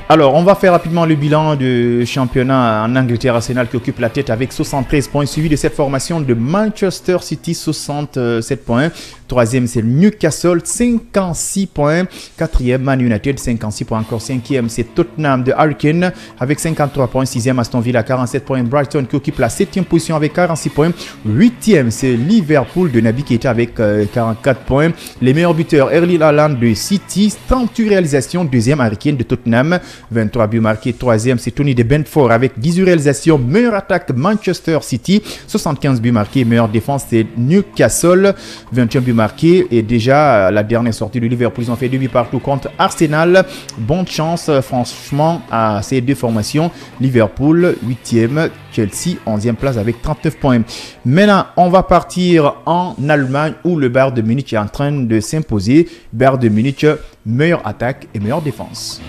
Alors, on va faire rapidement le bilan du championnat en Angleterre. Arsenal qui occupe la tête avec 73 points, suivi de cette formation de Manchester City, 67 points. Troisième, c'est Newcastle, 56 points. Quatrième, Man United, 56 points encore. Cinquième, c'est Tottenham de Harry Kane avec 53 points. Sixième, Aston Villa, 47 points. Brighton qui occupe la 7e position avec 46 points. Huitième, c'est Liverpool de Naby Keita avec 44 points. Les meilleurs buteurs, Erling Haaland de City, 38 réalisations. Deuxième, Harry Kane de Tottenham, 23 buts marqués. Troisième, c'est Tony de Brentford avec 18 réalisations. Meilleure attaque, Manchester City, 75 buts marqués. Meilleure défense, c'est Newcastle, 21 buts marqués. Et déjà, la dernière sortie de Liverpool, ils ont fait 2 buts partout contre Arsenal. Bonne chance, franchement, à ces deux formations. Liverpool, 8e, Chelsea, 11e place avec 39 points. Maintenant, on va partir en Allemagne où le Bayern de Munich est en train de s'imposer. Bayern de Munich, meilleure attaque et meilleure défense.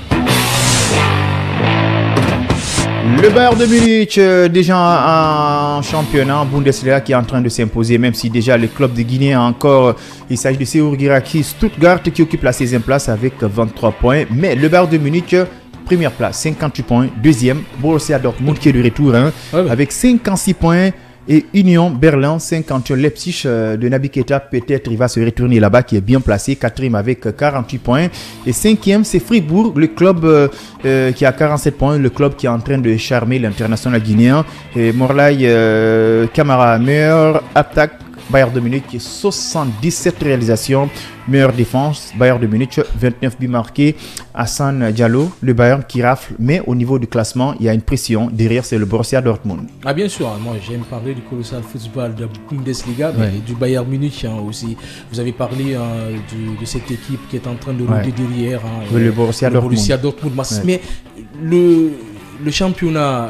Le Bayern de Munich, déjà en championnat, en Bundesliga qui est en train de s'imposer, même si déjà le club de Guinée a encore, il s'agit de Seoul Guiraki Stuttgart qui occupe la 16e place avec 23 points. Mais le Bayern de Munich première place, 58 points. Deuxième, Borussia Dortmund qui est de retour avec 56 points. Et Union Berlin, 51. Leipzig de Naby Keita, peut-être il va se retourner là-bas, qui est bien placé. Quatrième avec 48 points. Et cinquième, c'est Fribourg, le club qui a 47 points, le club qui est en train de charmer l'international guinéen. Et Morlaï Camara, meilleure attaque. Bayern de Munich, 77 réalisations, meilleure défense. Bayern de Munich, 29 buts marqués. Hassan Diallo, le Bayern qui rafle, mais au niveau du classement, il y a une pression. Derrière, c'est le Borussia Dortmund.
Ah, bien sûr, moi j'aime parler du colossal football de la Bundesliga, mais du Bayern Munich aussi. Vous avez parlé de cette équipe qui est en train de rouler derrière.
Le Borussia
Dortmund. Mais le championnat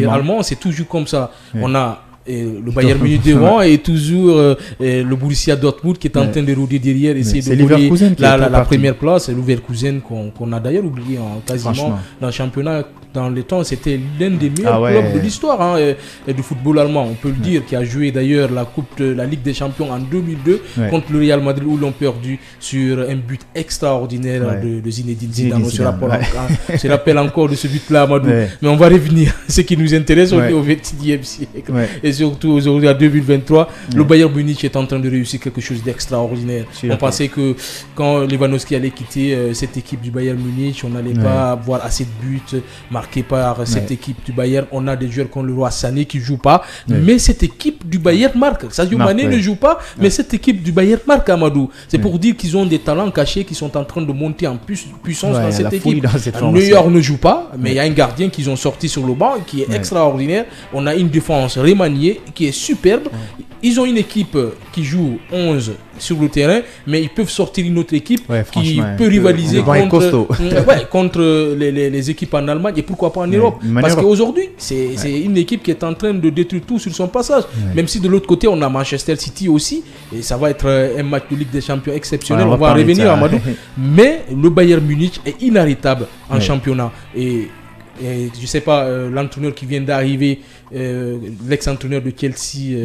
allemand, c'est toujours comme ça. On a le Bayern Munich devant et toujours le Borussia Dortmund qui est en train de rouler derrière, essayer de rouler la première place. Et Leverkusen qu'on a d'ailleurs oublié quasiment dans le championnat. Dans les temps, c'était l'un des meilleurs clubs de l'histoire du football allemand. On peut le dire, qui a joué d'ailleurs la Ligue des Champions en 2002 contre le Real Madrid, où l'on perdu sur un but extraordinaire de Zinedine Zidane. On se rappelle encore de ce but-là, Amadou. Mais on va revenir. Ce qui nous intéresse, on est au XXIe siècle. Et surtout aujourd'hui, en 2023, le Bayern Munich est en train de réussir quelque chose d'extraordinaire. On pensait que quand Lewandowski allait quitter cette équipe du Bayern Munich, on n'allait pas avoir assez de buts marqués par cette équipe du Bayern. On a des joueurs comme le roi Sané qui ne jouent pas, mais cette équipe du Bayern marque. Sadio Mané ne joue pas, mais cette équipe du Bayern marque, Amadou. C'est pour dire qu'ils ont des talents cachés qui sont en train de monter en puissance dans cette équipe. New York ne joue pas, mais il y a un gardien qu'ils ont sorti sur le banc qui est extraordinaire. On a une défense remaniée qui est superbe. Ils ont une équipe qui joue 11 sur le terrain, mais ils peuvent sortir une autre équipe qui peut rivaliser contre les équipes en Allemagne et pourquoi pas en Europe. Parce qu'aujourd'hui, c'est une équipe qui est en train de détruire tout sur son passage. Même si de l'autre côté, on a Manchester City aussi, et ça va être un match de Ligue des Champions exceptionnel. On va revenir à Amadou. Mais le Bayern Munich est inarrêtable en championnat. Et je ne sais pas, l'entraîneur qui vient d'arriver, l'ex-entraîneur de Chelsea,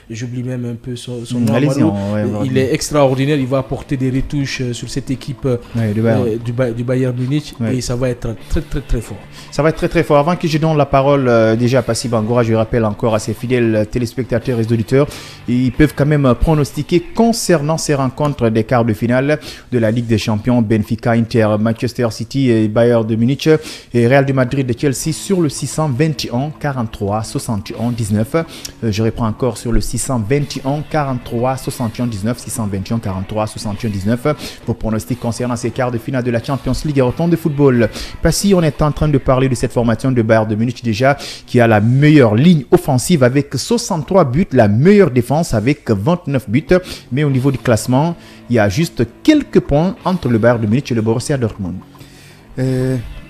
j'oublie même un peu son nom. Il est extraordinaire, il va apporter des retouches sur cette équipe du Bayern Munich et ça va être très très très fort.
Ça va être très très fort. Avant que je donne la parole déjà à Passy Bangora, je rappelle encore à ses fidèles téléspectateurs et auditeurs, ils peuvent quand même pronostiquer concernant ces rencontres des quarts de finale de la Ligue des Champions, Benfica, Inter, Manchester City et Bayern de Munich et Real de Madrid de Chelsea sur le 621 43 61 19. Je reprends encore sur le 621 43 61 19, 621 43 61 19 pour pronostic concernant ces quarts de finale de la Champions League et autant de football. Passy, on est en train de parler de cette formation de Bayern de Munich déjà qui a la meilleure ligne offensive avec 63 buts, la meilleure défense avec 29 buts, mais au niveau du classement, il y a juste quelques points entre le Bayern de Munich et le Borussia Dortmund.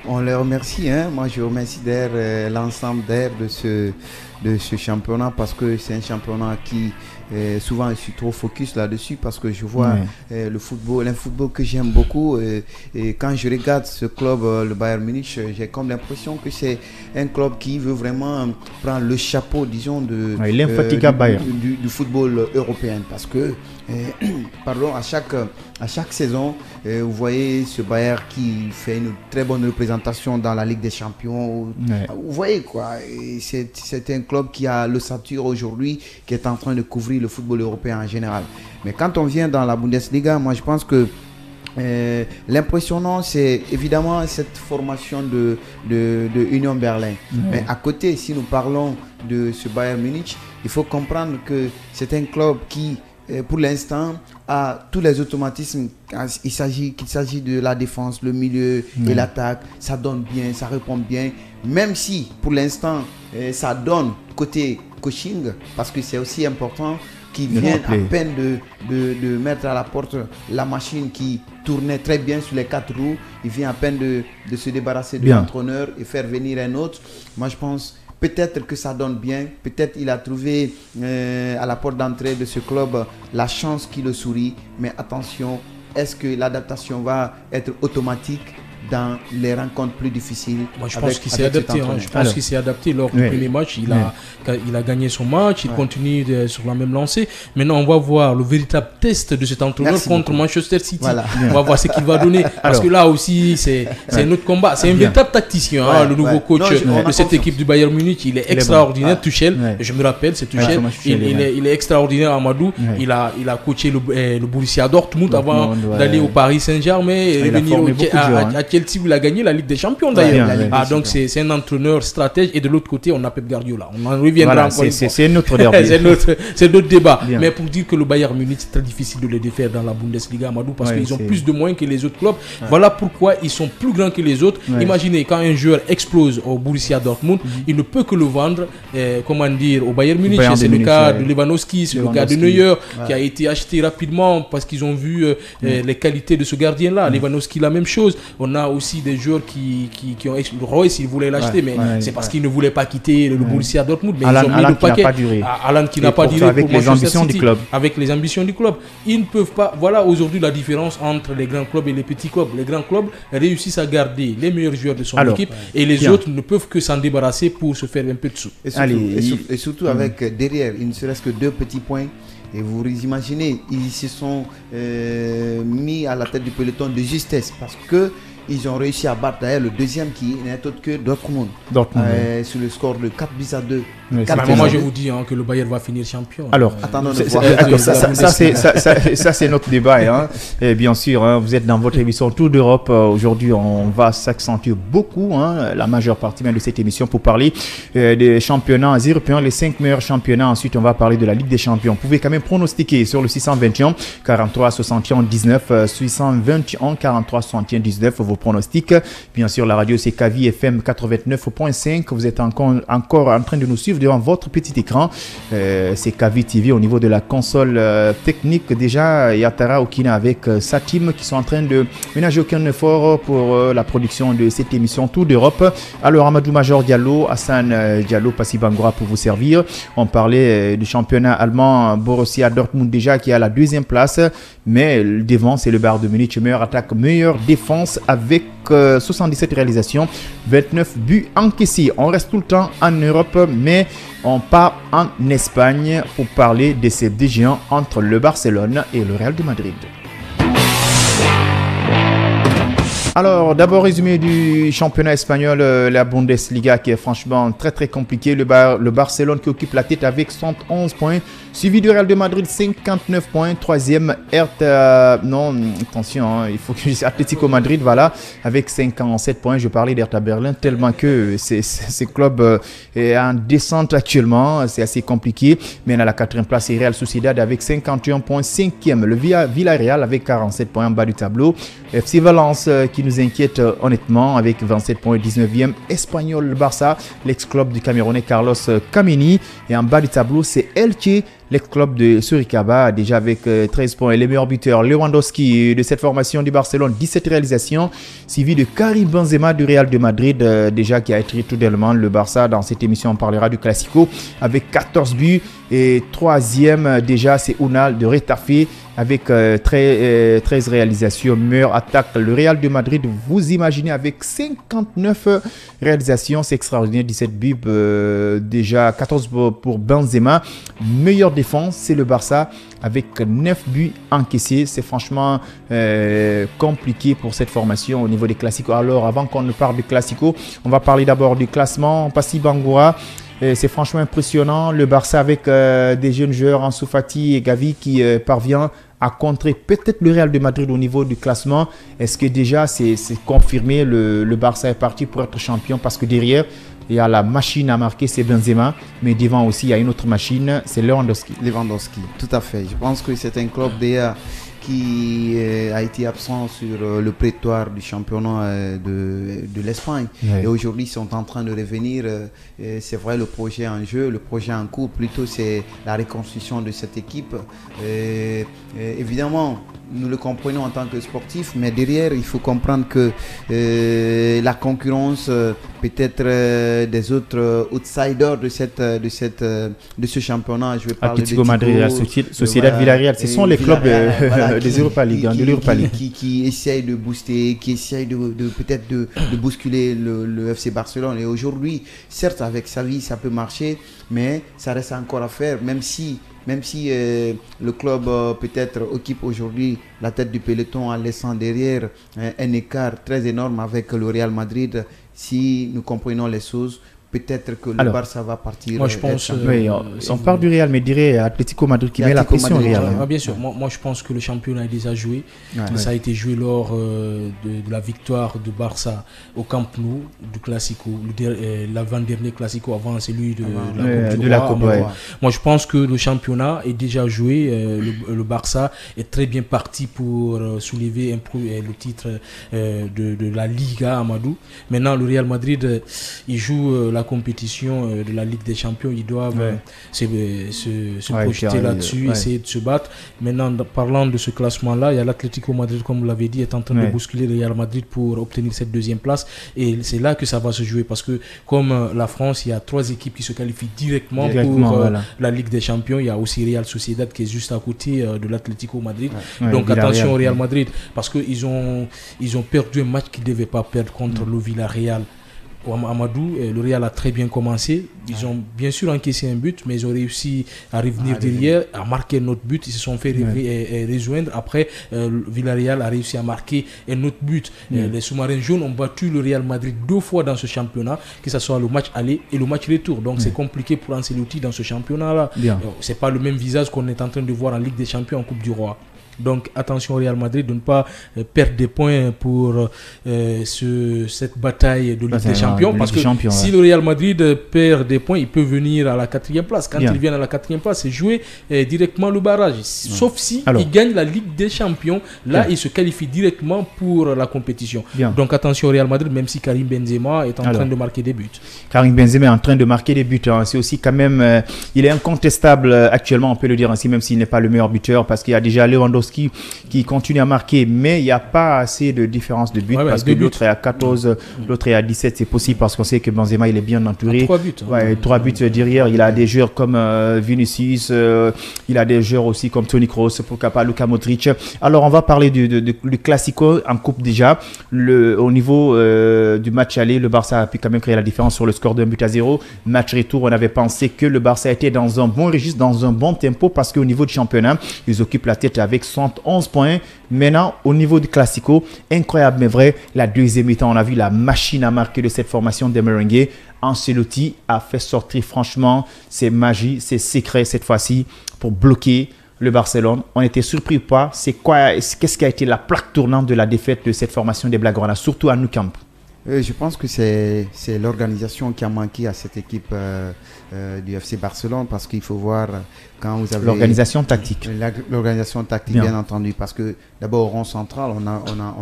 On les remercie, moi je remercie l'ensemble de ce championnat parce que c'est un championnat qui souvent je suis trop focus là-dessus parce que je vois le football, un football que j'aime beaucoup et quand je regarde ce club, le Bayern Munich, j'ai comme l'impression que c'est un club qui veut vraiment prendre le chapeau, disons, du football européen parce que pardon, à chaque saison, vous voyez ce Bayern qui fait une très bonne représentation dans la Ligue des Champions. Vous voyez quoi, c'est un club qui a l'ossature aujourd'hui, qui est en train de couvrir le football européen en général. Mais quand on vient dans la Bundesliga, moi je pense que l'impressionnant c'est évidemment cette formation de Union Berlin. Mais à côté, si nous parlons de ce Bayern Munich, il faut comprendre que c'est un club qui pour l'instant a tous les automatismes. Qu'il s'agit de la défense, le milieu et l'attaque, ça donne bien, ça répond bien, même si pour l'instant ça donne côté coaching, parce que c'est aussi important qu'ils viennent à peine de mettre à la porte la machine qui tournait très bien sur les 4 roues. Il vient à peine de se débarrasser de l'entraîneur et faire venir un autre. Moi je pense peut-être que ça donne bien, peut-être il a trouvé à la porte d'entrée de ce club la chance qui le sourit, mais attention, est-ce que l'adaptation va être automatique? dans les rencontres plus difficiles.
Moi, je pense qu'il s'est adapté. Je pense qu'il s'est adapté lors du premier match. Il a gagné son match. Il continue sur la même lancée. Maintenant, on va voir le véritable test de cet entraîneur contre Manchester City. Voilà. On va voir ce qu'il va donner. Parce que là aussi, c'est un autre combat. C'est un véritable tacticien, le nouveau coach de cette équipe du Bayern Munich. Il est extraordinaire. Tuchel, je me rappelle, c'est Tuchel. Il est extraordinaire, Amadou. Il a coaché le Borussia Dortmund avant d'aller au Paris Saint-Germain et revenir à Chelsea où il a gagné la Ligue des Champions d'ailleurs. Donc c'est un entraîneur stratège. Et de l'autre côté, on a Pep Guardiola. On en reviendra encore une fois.
C'est notre derby.
C'est notre débat. Mais pour dire que le Bayern Munich, c'est très difficile de les défaire dans la Bundesliga, Amadou, parce qu'ils ont plus de moyens que les autres clubs. Voilà pourquoi ils sont plus grands que les autres. Imaginez, quand un joueur explose au Borussia Dortmund, il ne peut que le vendre au Bayern Munich. C'est le cas de Lewandowski, c'est le cas de Neuer qui a été acheté rapidement parce qu'ils ont vu les qualités de ce gardien-là. Lewandowski, la même chose. On a aussi des joueurs qui ont Royce, ils voulaient l'acheter, mais c'est parce qu'ils ne voulaient pas quitter le Borussia Dortmund. Mais ils ont mis le paquet. Alan qui n'a pas duré
avec les ambitions du club.
Avec les ambitions du club. Ils ne peuvent pas. Voilà aujourd'hui la différence entre les grands clubs et les petits clubs. Les grands clubs réussissent à garder les meilleurs joueurs de son équipe et les autres ne peuvent que s'en débarrasser pour se faire un peu de sous.
Et surtout avec derrière, il ne serait-ce que 2 petits points. Et vous imaginez, ils se sont mis à la tête du peloton de justesse parce que ils ont réussi à battre d'ailleurs le deuxième qui n'est autre que Dortmund. Sur le score de 4-2.
Moi je vous dis que le Bayern va finir champion.
Alors, ça c'est notre débat. Et bien sûr, vous êtes dans votre émission Tour d'Europe. Aujourd'hui, on va s'accentuer beaucoup, la majeure partie même de cette émission pour parler des championnats européens, les 5 meilleurs championnats. Ensuite, on va parler de la Ligue des Champions. Vous pouvez quand même pronostiquer sur le 621 43 61 19 621 43 61 19 vos pronostics. Bien sûr, la radio c'est Kavi FM 89.5. Vous êtes encore en train de nous suivre devant votre petit écran. C'est Kavi TV au niveau de la console technique. Déjà, Yatara Okina avec sa team qui sont en train de ménager aucun effort pour la production de cette émission Tour d'Europe. Alors, Amadou Major Diallo, Hassan Diallo, Passy Bangoura pour vous servir. On parlait du championnat allemand Borussia Dortmund déjà qui est à la 2e place. Mais devant, c'est le Bayern de Munich, meilleure attaque, meilleure défense avec 77 réalisations, 29 buts encaissés. On reste tout le temps en Europe, mais on part en Espagne pour parler de ces deux géants entre le Barcelone et le Real de Madrid. Alors, d'abord, résumé du championnat espagnol, la Bundesliga qui est franchement très très compliqué. Le Barcelone qui occupe la tête avec 111 points, suivi du Real de Madrid 59 points, 3e Hertha, il faut que je dise Atlético Madrid, voilà, avec 57 points. Je parlais d'Hertha Berlin tellement que ce club est en descente actuellement, c'est assez compliqué. Mais à la 4e place, c'est Real Sociedad avec 51 points, 5e le Villarreal avec 47 points en bas du tableau. FC Valence qui nous inquiète honnêtement avec 27 points, 19e. Espanyol Barça, l'ex-club du Camerounais Carlos Kameni. Et en bas du tableau, c'est Elche, l'ex-club de Suricaba, déjà avec 13 points. Et les meilleurs buteurs, Lewandowski de cette formation du Barcelone, 17 réalisations. Suivi de Karim Benzema du Real de Madrid, déjà qui a été tout dernièrement le Barça. Dans cette émission, on parlera du Classico avec 14 buts. Et 3e, déjà, c'est Unal de Retafe avec 13 réalisations. Meilleure attaque, le Real de Madrid, vous imaginez, avec 59 réalisations. C'est extraordinaire, 17 buts, déjà 14 pour Benzema. Meilleure défense, c'est le Barça avec 9 buts encaissés. C'est franchement compliqué pour cette formation au niveau des Classicos. Alors, avant qu'on ne parle du Classico, on va parler d'abord du classement. Passy Bangoura. C'est franchement impressionnant. Le Barça avec des jeunes joueurs, Ansu Fati et Gavi qui parvient à contrer peut-être le Real de Madrid au niveau du classement. Est-ce que déjà c'est confirmé, le Barça est parti pour être champion? Parce que derrière, il y a la machine à marquer, c'est Benzema. Mais devant aussi, il y a une autre machine, c'est Lewandowski.
Lewandowski, tout à fait. Je pense que c'est un club déjà qui a été absent sur le prétoire du championnat de l'Espagne. Ouais. Et aujourd'hui, ils sont en train de revenir. C'est vrai, le projet en jeu, le projet en cours, plutôt, c'est la reconstruction de cette équipe. Évidemment, nous le comprenons en tant que sportifs, mais derrière, il faut comprendre que la concurrence, peut-être des autres outsiders de ce championnat, je vais parler
Atlético Madrid, Sociedad, Villarreal, ce sont les clubs des Europa League, de l'Europa League.
Qui essaye de booster, qui essaye de peut-être de bousculer le FC Barcelone. Et aujourd'hui, certes, avec Xavi, ça peut marcher, mais ça reste encore à faire, même si le club peut-être occupe aujourd'hui la tête du peloton en laissant derrière un écart très énorme avec le Real Madrid. Si nous comprenons les choses, peut-être que le Barça va partir.
Moi, je pense.
On part du Real, mais je dirais Atlético Madrid qui met la pression au Real.
Bien sûr. Moi, je pense que le championnat est déjà joué. Ça a été joué lors de la victoire de Barça au Camp Nou, du Classico, l'avant-dernier Classico avant celui de la Coupe du Roi. Moi, je pense que le championnat est déjà joué. Le Barça est très bien parti pour soulever le titre de la Liga, Amadou. Maintenant, le Real Madrid, il joue la compétition de la Ligue des Champions. Ils doivent se projeter là-dessus, essayer de se battre. Maintenant, parlant de ce classement-là, il y a l'Atlético Madrid, comme vous l'avez dit, est en train de bousculer le Real Madrid pour obtenir cette deuxième place. Et c'est là que ça va se jouer, parce que comme la France, il y a 3 équipes qui se qualifient directement pour la Ligue des Champions. Il y a aussi Real Sociedad qui est juste à côté de l'Atlético Madrid. Donc attention au Real Madrid, parce qu'ils ont perdu un match qu'ils ne devaient pas perdre contre le Villarreal. Amadou, le Real a très bien commencé. Ils ont bien sûr encaissé un but, mais ils ont réussi à revenir derrière, à marquer un autre but. Ils se sont fait rejoindre. Après, Villarreal a réussi à marquer un autre but. Les sous-marins jaunes ont battu le Real Madrid 2 fois dans ce championnat, que ce soit le match aller et le match retour. Donc c'est compliqué pour Ancelotti dans ce championnat-là. C'est pas le même visage qu'on est en train de voir en Ligue des Champions, en Coupe du Roi. Donc attention au Real Madrid de ne pas perdre des points pour cette bataille de Ligue des Champions, parce que si le Real Madrid perd des points, il peut venir à la 4e place. Quand il vient à la 4e place, c'est jouer directement le barrage, sauf si il gagne la Ligue des Champions. Là il se qualifie directement pour la compétition. Donc attention au Real Madrid, même si Karim Benzema est en train de marquer des buts.
Karim Benzema est en train de marquer des buts, c'est aussi quand même il est incontestable actuellement, on peut le dire ainsi, même s'il n'est pas le meilleur buteur, parce qu'il y a déjà Lewandowski qui continue à marquer, mais il n'y a pas assez de différence de but, parce que l'autre est à 14, l'autre est à 17. C'est possible parce qu'on sait que Benzema il est bien entouré.
3 buts.
3 buts derrière. Il a des joueurs comme Vinicius, il a des joueurs aussi comme Toni Kroos, pourquoi pas Luka Modric. Alors on va parler du Classico en coupe déjà. Au niveau du match aller, le Barça a pu quand même créer la différence sur le score de 1-0. Match retour, on avait pensé que le Barça était dans un bon registre, dans un bon tempo, parce qu'au niveau du championnat, ils occupent la tête avec 71 points. Maintenant, au niveau du Classico, incroyable mais vrai, la deuxième mi-temps, on a vu la machine à marquer de cette formation des Merengues. Ancelotti a fait sortir franchement ses magies, ses secrets cette fois-ci pour bloquer le Barcelone. On était surpris ou pas? Qu'est-ce qui a été la plaque tournante de la défaite de cette formation des Blaugrana, surtout à Nou Camp?
Je pense que c'est l'organisation qui a manqué à cette équipe du FC Barcelone, parce qu'il faut voir quand vous avez...
L'organisation tactique.
L'organisation tactique, bien entendu, parce que d'abord au rond central, on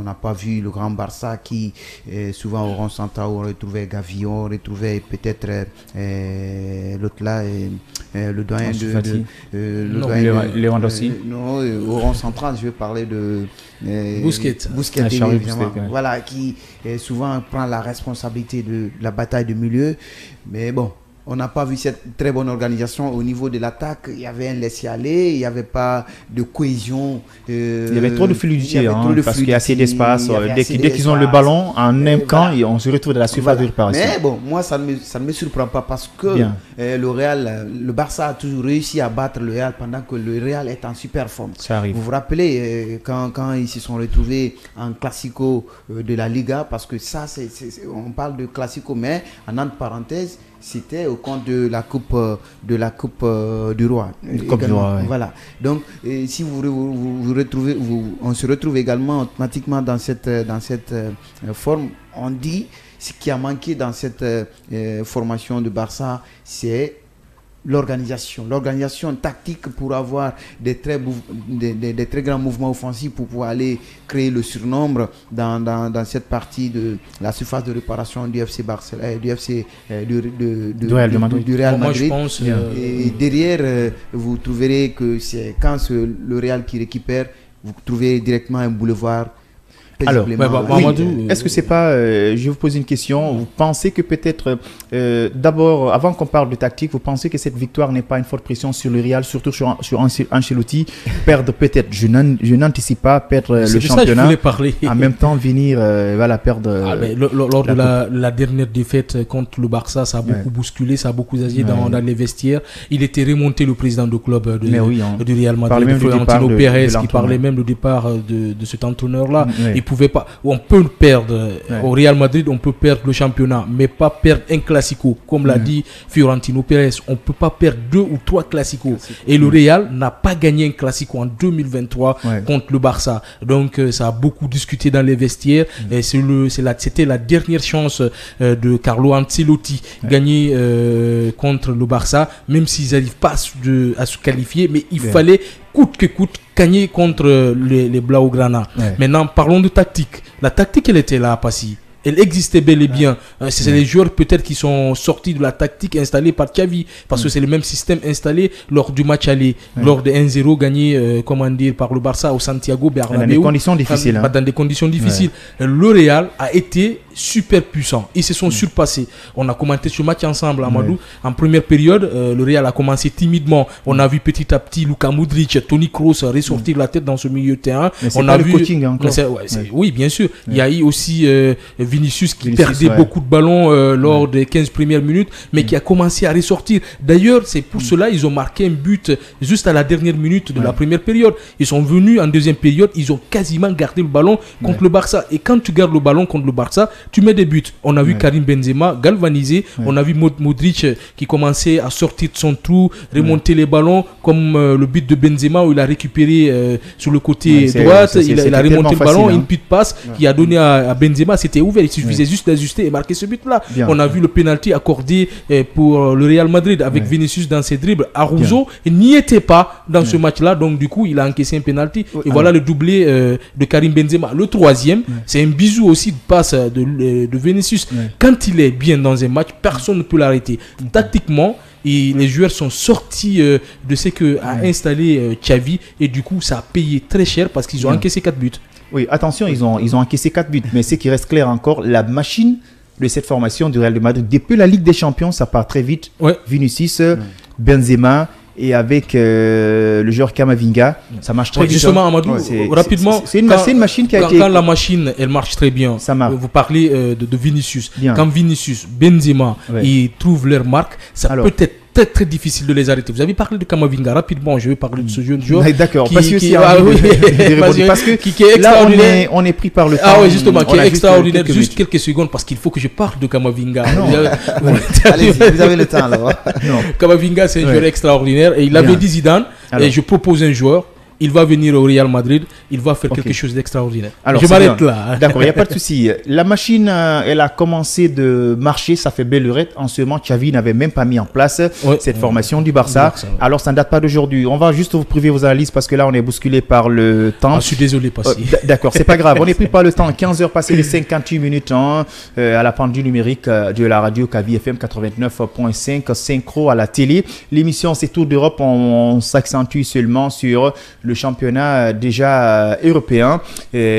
n'a pas vu le grand Barça qui, souvent au rond central, on retrouvait Gavillon, on retrouvait peut-être l'autre là, le doyen
Lewandowski.
Non, au rond central, je vais parler de...
Busquets,
évidemment. Voilà, qui souvent prend la responsabilité de la bataille de milieu. Mais bon, on n'a pas vu cette très bonne organisation au niveau de l'attaque. Il y avait un laisser-aller, il n'y avait pas de cohésion.
Il y avait trop de fluidité, parce qu'il y a assez d'espace. Dès qu'ils ont le ballon, en un camp, on se retrouve dans la surface de réparation.
Mais bon, moi, ça ne me surprend pas, parce que le Barça a toujours réussi à battre le Real pendant que le Real est en super forme.
Ça arrive.
Vous vous rappelez quand ils se sont retrouvés en Classico de la Liga, parce que ça, on parle de Classico, mais en entre parenthèses, c'était au compte de la coupe du Roi. Voilà. Donc, si vous retrouvez, on se retrouve également automatiquement dans cette forme. On dit ce qui a manqué dans cette formation de Barça, c'est l'organisation tactique pour avoir des très grands mouvements offensifs pour pouvoir aller créer le surnombre dans cette partie de la surface de réparation du FC Barcelone, du Real Madrid.
Moi, je pense,
et derrière, vous trouverez que c'est quand le Real qui récupère, vous trouvez directement un boulevard
Alors,
paisiblement.
Est-ce que c'est pas, je vais vous poser une question, vous pensez que peut-être, d'abord, avant qu'on parle de tactique, vous pensez que cette victoire n'est pas une forte pression sur le Real, surtout sur Ancelotti, perdre peut-être, je n'anticipe pas, perdre le championnat, en même temps venir, voilà, perdre...
lors de la dernière défaite contre le Barça, ça a beaucoup bousculé, ça a beaucoup agité dans les vestiaires. Il était remonté, le président du club du Real Madrid, Florentino Pérez, qui parlait même du départ de cet entraîneur-là. Il pouvait pas, on peut perdre au Real Madrid, on peut perdre le championnat, mais pas perdre un classico, comme l'a dit Florentino Pérez. On peut pas perdre 2 ou 3 classicos. Et le Real n'a pas gagné un classico en 2023 contre le Barça. Donc ça a beaucoup discuté dans les vestiaires. Et c'était la dernière chance de Carlo Ancelotti gagner contre le Barça, même s'ils n'arrivent pas à se qualifier, mais il fallait coûte que coûte gagner contre les Blaugrana. Maintenant, parlons de tactique. La tactique, elle était là, Passy. Elle existait bel et bien. C'est les joueurs peut-être qui sont sortis de la tactique installée par Xavi, parce que c'est le même système installé lors du match aller, lors de 1-0 gagné par le Barça au Santiago Bernabéu.
Dans des conditions difficiles.
Dans des conditions difficiles. Le Real a été super puissant. Ils se sont surpassés. On a commenté ce match ensemble, Amadou. En première période, le Real a commencé timidement. On a vu petit à petit Luka Modric, Toni Kroos ressortir la tête dans ce milieu de terrain.
Mais on a vu le coaching encore.
Oui, bien sûr. Il y a eu aussi Vinicius qui perdait beaucoup de ballons lors des 15 premières minutes, mais qui a commencé à ressortir. D'ailleurs, c'est pour cela qu'ils ont marqué un but juste à la dernière minute de la première période. Ils sont venus en deuxième période, ils ont quasiment gardé le ballon contre le Barça. Et quand tu gardes le ballon contre le Barça, tu mets des buts. On a vu Karim Benzema galvanisé, on a vu Modric qui commençait à sortir de son trou, remonter les ballons, comme le but de Benzema où il a récupéré sur le côté droit, il a remonté le ballon, une petite passe qui a donné à Benzema, c'était ouvert. Il suffisait juste d'ajuster et marquer ce but-là. On a vu le penalty accordé pour le Real Madrid avec Vinicius dans ses dribbles. Araujo n'y était pas dans ce match-là, donc du coup, il a encaissé un penalty. Et voilà le doublé de Karim Benzema. Le troisième, c'est un bisou aussi de passe de Vinicius. Quand il est bien dans un match, personne ne peut l'arrêter. Tactiquement, et les joueurs sont sortis de ce que a installé Xavi, et du coup, ça a payé très cher parce qu'ils ont encaissé 4 buts.
Oui, attention, ils ont encaissé 4 buts. Mais ce qui reste clair encore, la machine de cette formation du Real de Madrid, depuis la Ligue des Champions, ça part très vite. Vinicius, Benzema, et avec le joueur Camavinga, ça marche très bien.
Justement, Amadou, rapidement,
c'est une machine qui a été...
Quand la machine, elle marche très bien,
ça marche.
Vous parlez de Vinicius. Quand Vinicius, Benzema, ils trouvent leur marque, ça peut être très très difficile de les arrêter. Vous avez parlé de Camavinga, rapidement, je vais parler de ce jeune joueur.
D'accord, parce que là on est pris par le temps.
Ah oui, justement, qui est extraordinaire. Juste quelques secondes, parce qu'il faut que je parle de Camavinga.
Allez-y, vous avez le temps là.
Camavinga, c'est un joueur extraordinaire, et il avait dit Zidane, et je propose un joueur. Il va venir au Real Madrid, il va faire quelque chose d'extraordinaire. Alors, je m'arrête là.
D'accord, il n'y a pas de souci. La machine, elle a commencé de marcher, ça fait belle lurette. En ce moment, Xavi n'avait même pas mis en place cette formation du Barça. Alors, ça ne date pas d'aujourd'hui. On va juste vous priver vos analyses parce que là, on est bousculé par le temps.
Je suis désolé, Passy.
D'accord, c'est pas grave. On est pris par le temps. 15h passées les 58 minutes à la pendule numérique de la radio Kavi FM 89.5, synchro à la télé. L'émission, c'est Tour d'Europe. On s'accentue seulement sur le championnat déjà européen.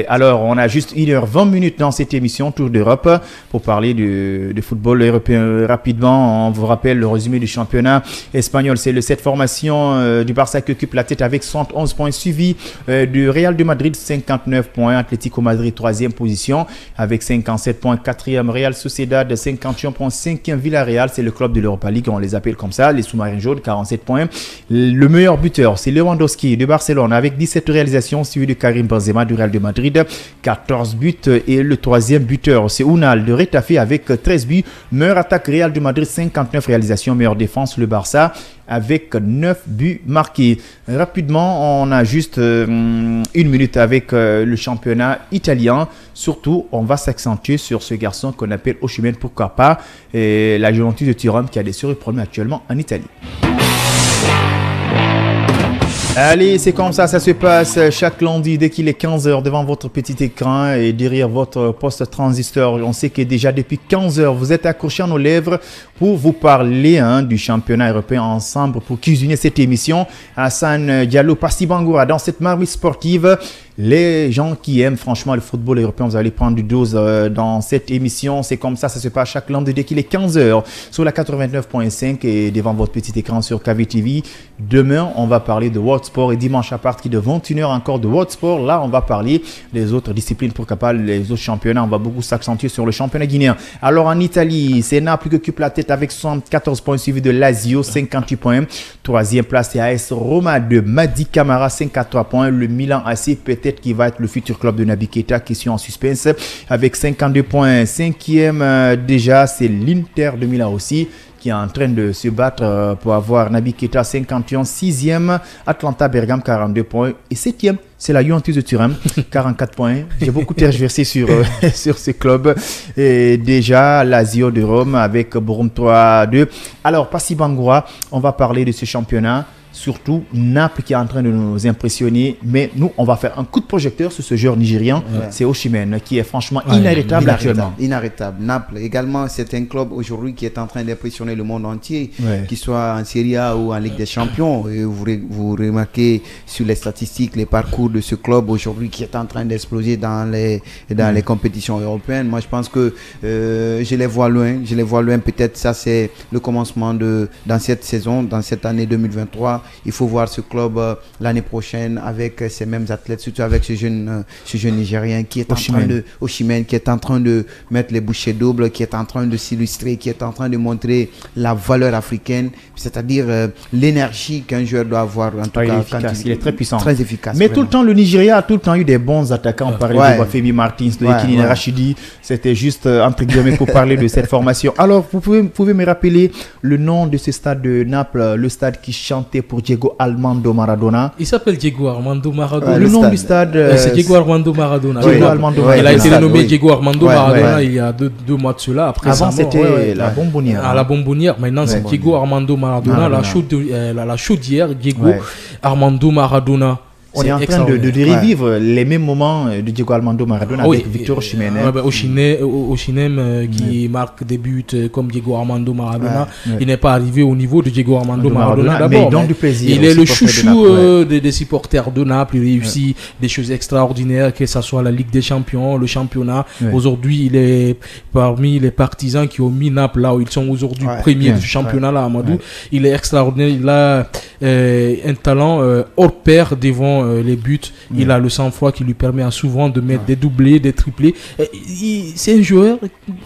Alors, on a juste 1h20 dans cette émission Tour d'Europe pour parler de football européen rapidement. On vous rappelle le résumé du championnat espagnol. C'est cette formation du Barça qui occupe la tête avec 111 points, suivi du Real de Madrid, 59 points. Atlético Madrid, 3e position avec 57 points. 4e Real Sociedad, 51 points. 5e Villarreal, c'est le club de l'Europa League, on les appelle comme ça. Les sous-marins jaunes, 47 points. Le meilleur buteur, c'est Lewandowski de Barcelone avec 17 réalisations, suivi de Karim Benzema du Real de Madrid, 14 buts. Et le 3e buteur, c'est Unal de Retafe avec 13 buts. Meilleure attaque Real de Madrid, 59 réalisations. Meilleure défense, le Barça avec 9 buts marqués. Rapidement, on a juste 1 minute avec le championnat italien. Surtout, on va s'accentuer sur ce garçon qu'on appelle Osimhen, pourquoi pas, et la Juventus de Turin qui a des sérieux problèmes actuellement en Italie. Allez, c'est comme ça se passe chaque lundi dès qu'il est 15h devant votre petit écran et derrière votre poste transistor. On sait que déjà depuis 15h, vous êtes accrochés à nos lèvres pour vous parler du championnat européen ensemble pour cuisiner cette émission. Hassan Diallo, Passy Bangoura dans cette marmite sportive. Les gens qui aiment franchement le football européen, vous allez prendre du dose dans cette émission. C'est comme ça se passe chaque lundi dès qu'il est 15h sur la 89.5 et devant votre petit écran sur KVTV. Demain, on va parler de World Sport et dimanche à partir de 21h encore de World Sport. Là, on va parler des autres disciplines pour capable les autres championnats. On va beaucoup s'accentuer sur le championnat guinéen. Alors en Italie, c'est Naples qui occupe la tête avec 74 points suivi de Lazio, 58 points. Troisième place, c'est AS Roma de Madi Camara, 53 points. Le Milan AC peut-être qui va être le futur club de Naby Keita qui suit en suspense avec 52 points. Cinquième déjà, c'est l'Inter de Milan aussi qui est en train de se battre pour avoir Naby Keita 51. Sixième, Atlanta Bergame 42 points. Et septième, c'est la Juventus de Turin 44 points. J'ai beaucoup tergiversé sur ce club. Et déjà, Lazio de Rome avec Borum 3-2. Alors, Passy Bangoura, on va parler de ce championnat. Surtout Naples qui est en train de nous impressionner, mais nous on va faire un coup de projecteur sur ce joueur nigérien, c'est Osimhen qui est franchement inarrêtable actuellement.
Inarrêtable. Naples également, c'est un club aujourd'hui qui est en train d'impressionner le monde entier, qu'il soit en Serie A ou en Ligue des Champions. Et vous remarquez sur les statistiques, les parcours de ce club aujourd'hui qui est en train d'exploser dans les compétitions européennes. Moi je pense que je les vois loin, peut-être ça c'est le commencement dans cette saison, dans cette année 2023. Il faut voir ce club l'année prochaine avec ces mêmes athlètes, surtout avec ce jeune Nigérien qui est Osimhen, qui est en train de mettre les bouchées doubles, qui est en train de s'illustrer, qui est en train de montrer la valeur africaine, c'est-à-dire l'énergie qu'un joueur doit avoir. En tout cas,
il est très puissant.
Très efficace.
Mais vraiment. Tout le temps, le Nigeria a tout le temps eu des bons attaquants. On parlait de Bafemi Martins, de Ekinine Rachidi. C'était juste entre guillemets pour parler de cette formation. Alors, vous pouvez me rappeler le nom de ce stade de Naples, le stade qui chantait pour Diego Armando Maradona.
Il s'appelle Diego Armando Maradona.
Le nom du stade,
c'est Diego Armando Maradona.
Diego Armando Maradona.
Il a été renommé Diego Armando Maradona il y a deux mois de cela. Après
avant, c'était la Bombonière.
À la Bombonière. Maintenant, c'est Diego Armando Maradona. La chaudière Diego Armando Maradona.
On est en train de revivre les mêmes moments de Diego Armando Maradona avec Victor Osimhen.
Osimhen qui marque des buts comme Diego Armando Maradona. Il n'est pas arrivé au niveau de Diego Armando Maradona d'abord.
Mais il donne du plaisir.
Il est le chouchou des supporters de Naples. Il réussit des choses extraordinaires, que ce soit la Ligue des Champions, le championnat. Aujourd'hui, il est parmi les partisans qui ont mis Naples là où ils sont aujourd'hui premiers du championnat là, Amadou. Il est extraordinaire. Il a un talent hors pair devant les buts. Il a le sang-froid qui lui permet souvent de mettre des doublés, des triplés. C'est un joueur,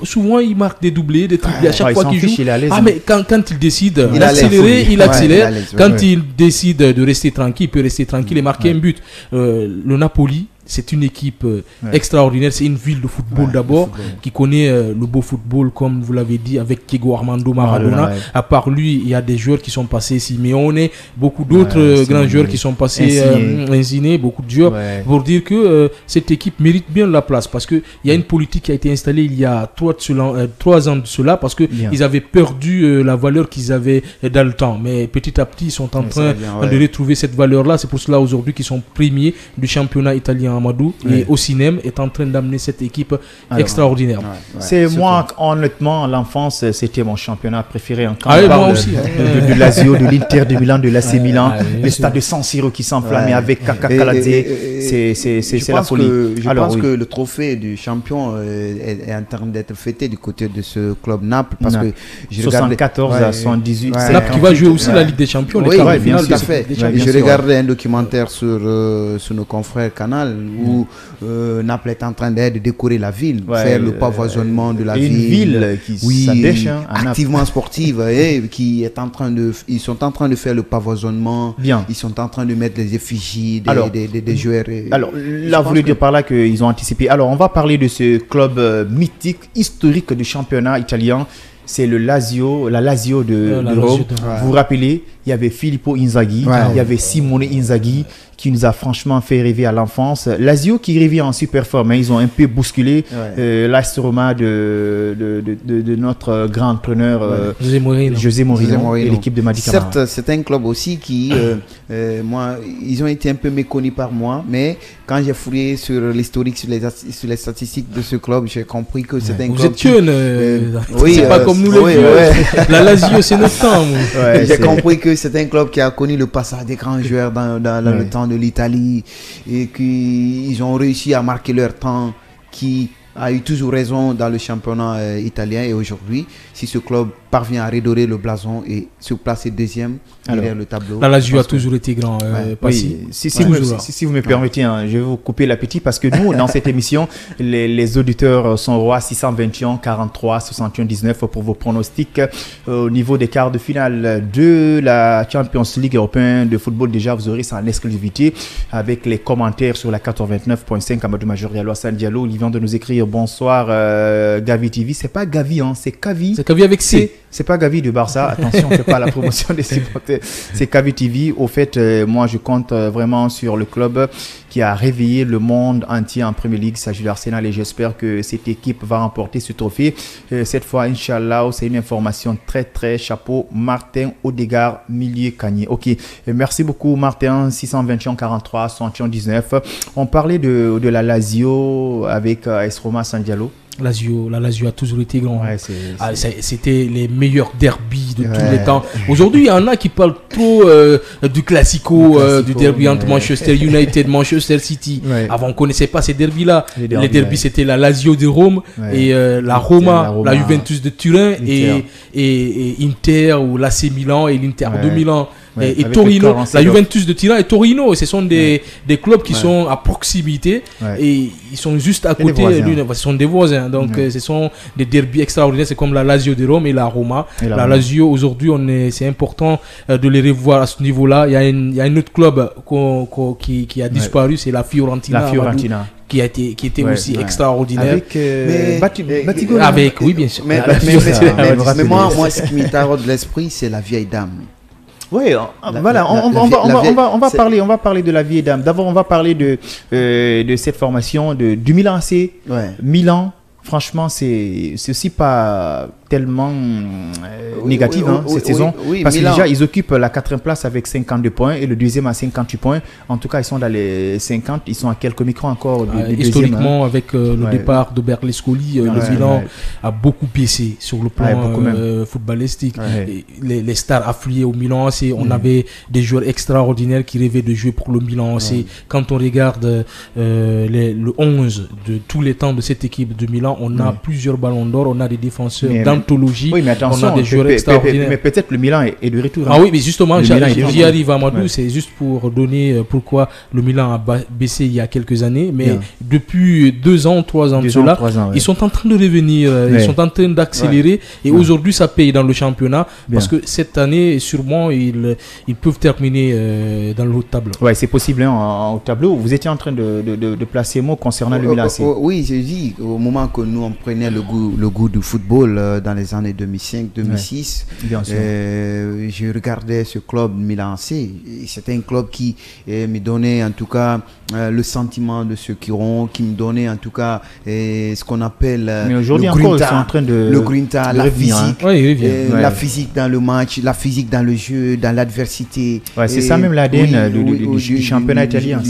souvent il marque des doublés, des triplés à chaque fois qu'il joue. Mais quand il décide d'accélérer, il accélère. Quand il décide de rester tranquille, il peut rester tranquille et marquer un but. Le Napoli, c'est une équipe extraordinaire. C'est une ville de football d'abord qui connaît le beau football, comme vous l'avez dit, avec Diego Armando Maradona. À part lui, il y a des joueurs qui sont passés, Simeone, beaucoup d'autres grands joueurs qui sont passés, Insigne, beaucoup de joueurs, pour dire que cette équipe mérite bien la place, parce qu'il y a une politique qui a été installée il y a 3 ans de cela, parce qu'ils avaient perdu la valeur qu'ils avaient dans le temps. Mais petit à petit, ils sont en train de retrouver cette valeur-là. C'est pour cela aujourd'hui qu'ils sont premiers du championnat italien. Amadou et Osimhen est en train d'amener cette équipe extraordinaire.
C'est moi, honnêtement, à l'enfance, c'était mon championnat préféré.
Moi aussi.
De Lazio, de l'Inter de Milan, de l'AC Milan, le stade de San Siro qui s'enflammait avec Kaka Kaladze. C'est la folie.
Je pense que le trophée du champion est en train d'être fêté du côté de ce club Naples. Parce que
74 à 78.
Naples qui va jouer aussi la Ligue des Champions.
Oui, bien sûr. Je regardais un documentaire sur nos confrères Canal où Naples est en train de décorer la ville, faire le pavoisonnement de la ville.
Une ville qui
activement sportive, qui est en train de, ils sont en train de faire le pavoisonnement. Ils sont en train de mettre les effigies des joueurs.
Alors là, vous voulez dire par là qu'ils ont anticipé. Alors on va parler de ce club mythique, historique du championnat italien. C'est la Lazio de Rome. Vous vous rappelez, il y avait Filippo Inzaghi, il y avait Simone Inzaghi qui nous a franchement fait rêver à l'enfance. Lazio qui revient en super forme, ils ont un peu bousculé l'AS Roma de notre grand entraîneur José Mourinho et l'équipe de Madi Camara.
Certes, c'est un club aussi qui, moi, ils ont été un peu méconnus par moi, mais quand j'ai fouillé sur l'historique, sur les statistiques de ce club, j'ai compris que c'est un club.
Vous êtes jeune, c'est pas comme nous les vieux. La Lazio, c'est notre temps.
J'ai compris que c'est un club qui a connu le passage des grands joueurs dans le temps de l'Italie et qu'ils ont réussi à marquer leur temps, qui a eu toujours raison dans le championnat italien. Et aujourd'hui, si ce club parvient à redorer le blason et se placer deuxième derrière le tableau.
La Lazio a toujours été grand.
Si vous me permettez, je vais vous couper l'appétit parce que nous, dans cette émission, les auditeurs sont rois 621 43 61 19 pour vos pronostics au niveau des quarts de finale de la Champions League européenne de football. Déjà, vous aurez ça en exclusivité avec les commentaires sur la 429.5 Amadou Major Diallo, Hassan Diallo. Ils viennent de nous écrire bonsoir Gavi TV. C'est pas Gavi, c'est Kavi.
C'est Kavi avec C.
C'est pas Gavi de Barça, attention, on ne fait pas la promotion des supporters. C'est Kavi TV. Au fait, moi je compte vraiment sur le club qui a réveillé le monde entier en Premier League. Il s'agit d'Arsenal et j'espère que cette équipe va remporter ce trophée. Cette fois, Inch'Allah, c'est une information très très chapeau. Martin Odegaard, milieu Cagné. Ok, merci beaucoup Martin, 621 43 61 19. On parlait de la Lazio avec AS Roma San Diallo.
La Lazio a toujours été grand. C'était les meilleurs derbies de tous les temps. Aujourd'hui, il y en a qui parlent trop du classico, du derby entre Manchester United, Manchester City. Avant, on ne connaissait pas ces derbys-là. Les derbys, c'était la Lazio de Rome et la Roma, la Juventus de Turin et Inter ou l'AC Milan et l'Inter de Milan. Et Torino, la Juventus de Turin et Torino, ce sont des clubs qui sont à proximité et ils sont juste à côté. Ce sont des voisins. Donc, ce sont des derbies extraordinaires. C'est comme la Lazio de Rome et la Roma. La Lazio, aujourd'hui, c'est important de les revoir à ce niveau-là. Il y a un autre club qui a disparu, c'est la Fiorentina. Qui était aussi extraordinaire. Avec oui, bien sûr.
Mais moi, ce qui me taraude de l'esprit, c'est la vieille dame.
Oui, voilà, on va parler de la vieille dame. D'abord, on va parler de cette formation du Milan AC. Milan, franchement, c'est aussi pas tellement négative cette saison parce que déjà ils occupent la 4e place avec 52 points et le deuxième à 58 points. En tout cas, ils sont dans les 50, ils sont à quelques microns encore du
historiquement avec le départ de Berlusconi, le Milan a beaucoup baissé sur le plan footballistique. Les stars affluaient au Milan AC, on avait des joueurs extraordinaires qui rêvaient de jouer pour le Milan AC. Quand on regarde le 11 de tous les temps de cette équipe de Milan, on a plusieurs ballons d'or, on a des défenseurs d'anthologie,
mais attention,
on a des joueurs extraordinaires.
Mais peut-être le Milan est de retour.
Ah oui, mais justement, j'y arrive, Amadou, c'est juste pour donner pourquoi le Milan a baissé il y a quelques années, mais depuis 2 ans, 3 ans de cela, ils sont en train de revenir, ils sont en train d'accélérer et aujourd'hui ça paye dans le championnat parce que cette année, sûrement, ils peuvent terminer dans le haut de tableau.
Oui, c'est possible au tableau. Vous étiez en train de placer mot concernant le Milan.
Oui, j'ai dit, au moment que nous on prenait le goût du football dans les années 2005-2006, je regardais ce club Milan AC. C'était un club qui me donnait en tout cas le sentiment de ceux qui me donnait en tout cas ce qu'on appelle le grinta, la physique, la physique dans le match, la physique dans le jeu, dans l'adversité.
C'est ça même l'ADN du championnat italien.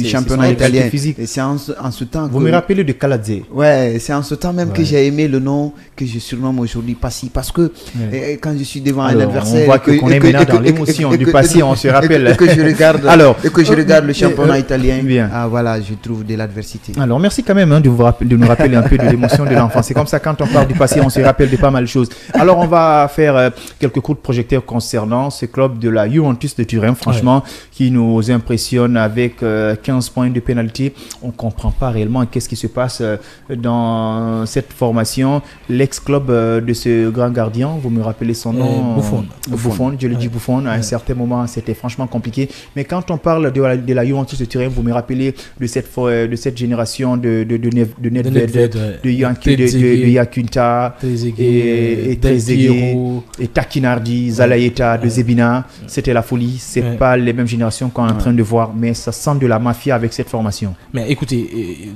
C'est en ce temps.
Vous me rappelez de Calazze.
Ouais, c'est en ce temps même que j'ai aimé le nom que je surnomme aujourd'hui Passy, parce que quand je suis devant un adversaire,
on voit qu'on est maintenant dans l'émotion du Passy, on se rappelle.
Que je regarde le championnat italien, voilà, je trouve de l'adversité.
Alors merci quand même de nous rappeler un peu de l'émotion de l'enfance. C'est comme ça, quand on parle du passé, on se rappelle de pas mal de choses. Alors on va faire quelques coups de projecteur concernant ce club de la Juventus de Turin, franchement, qui nous impressionne avec 15 points de pénalité. On comprend pas réellement qu'est-ce qui se passe dans cette formation, l'ex-club de ce grand gardien, vous me rappelez son nom? Buffon, je le dis Buffon. À un certain moment, c'était franchement compliqué. Mais quand on parle de la Juventus de Turin, vous me rappelez de cette génération de Nedved, de Yakunta, et Trezeguet, et Takinardi, Zalaeta, de Zebina. C'était la folie. C'est pas les mêmes générations qu'on est en train de voir, mais ça sent de la mafia avec cette formation.
Mais écoutez,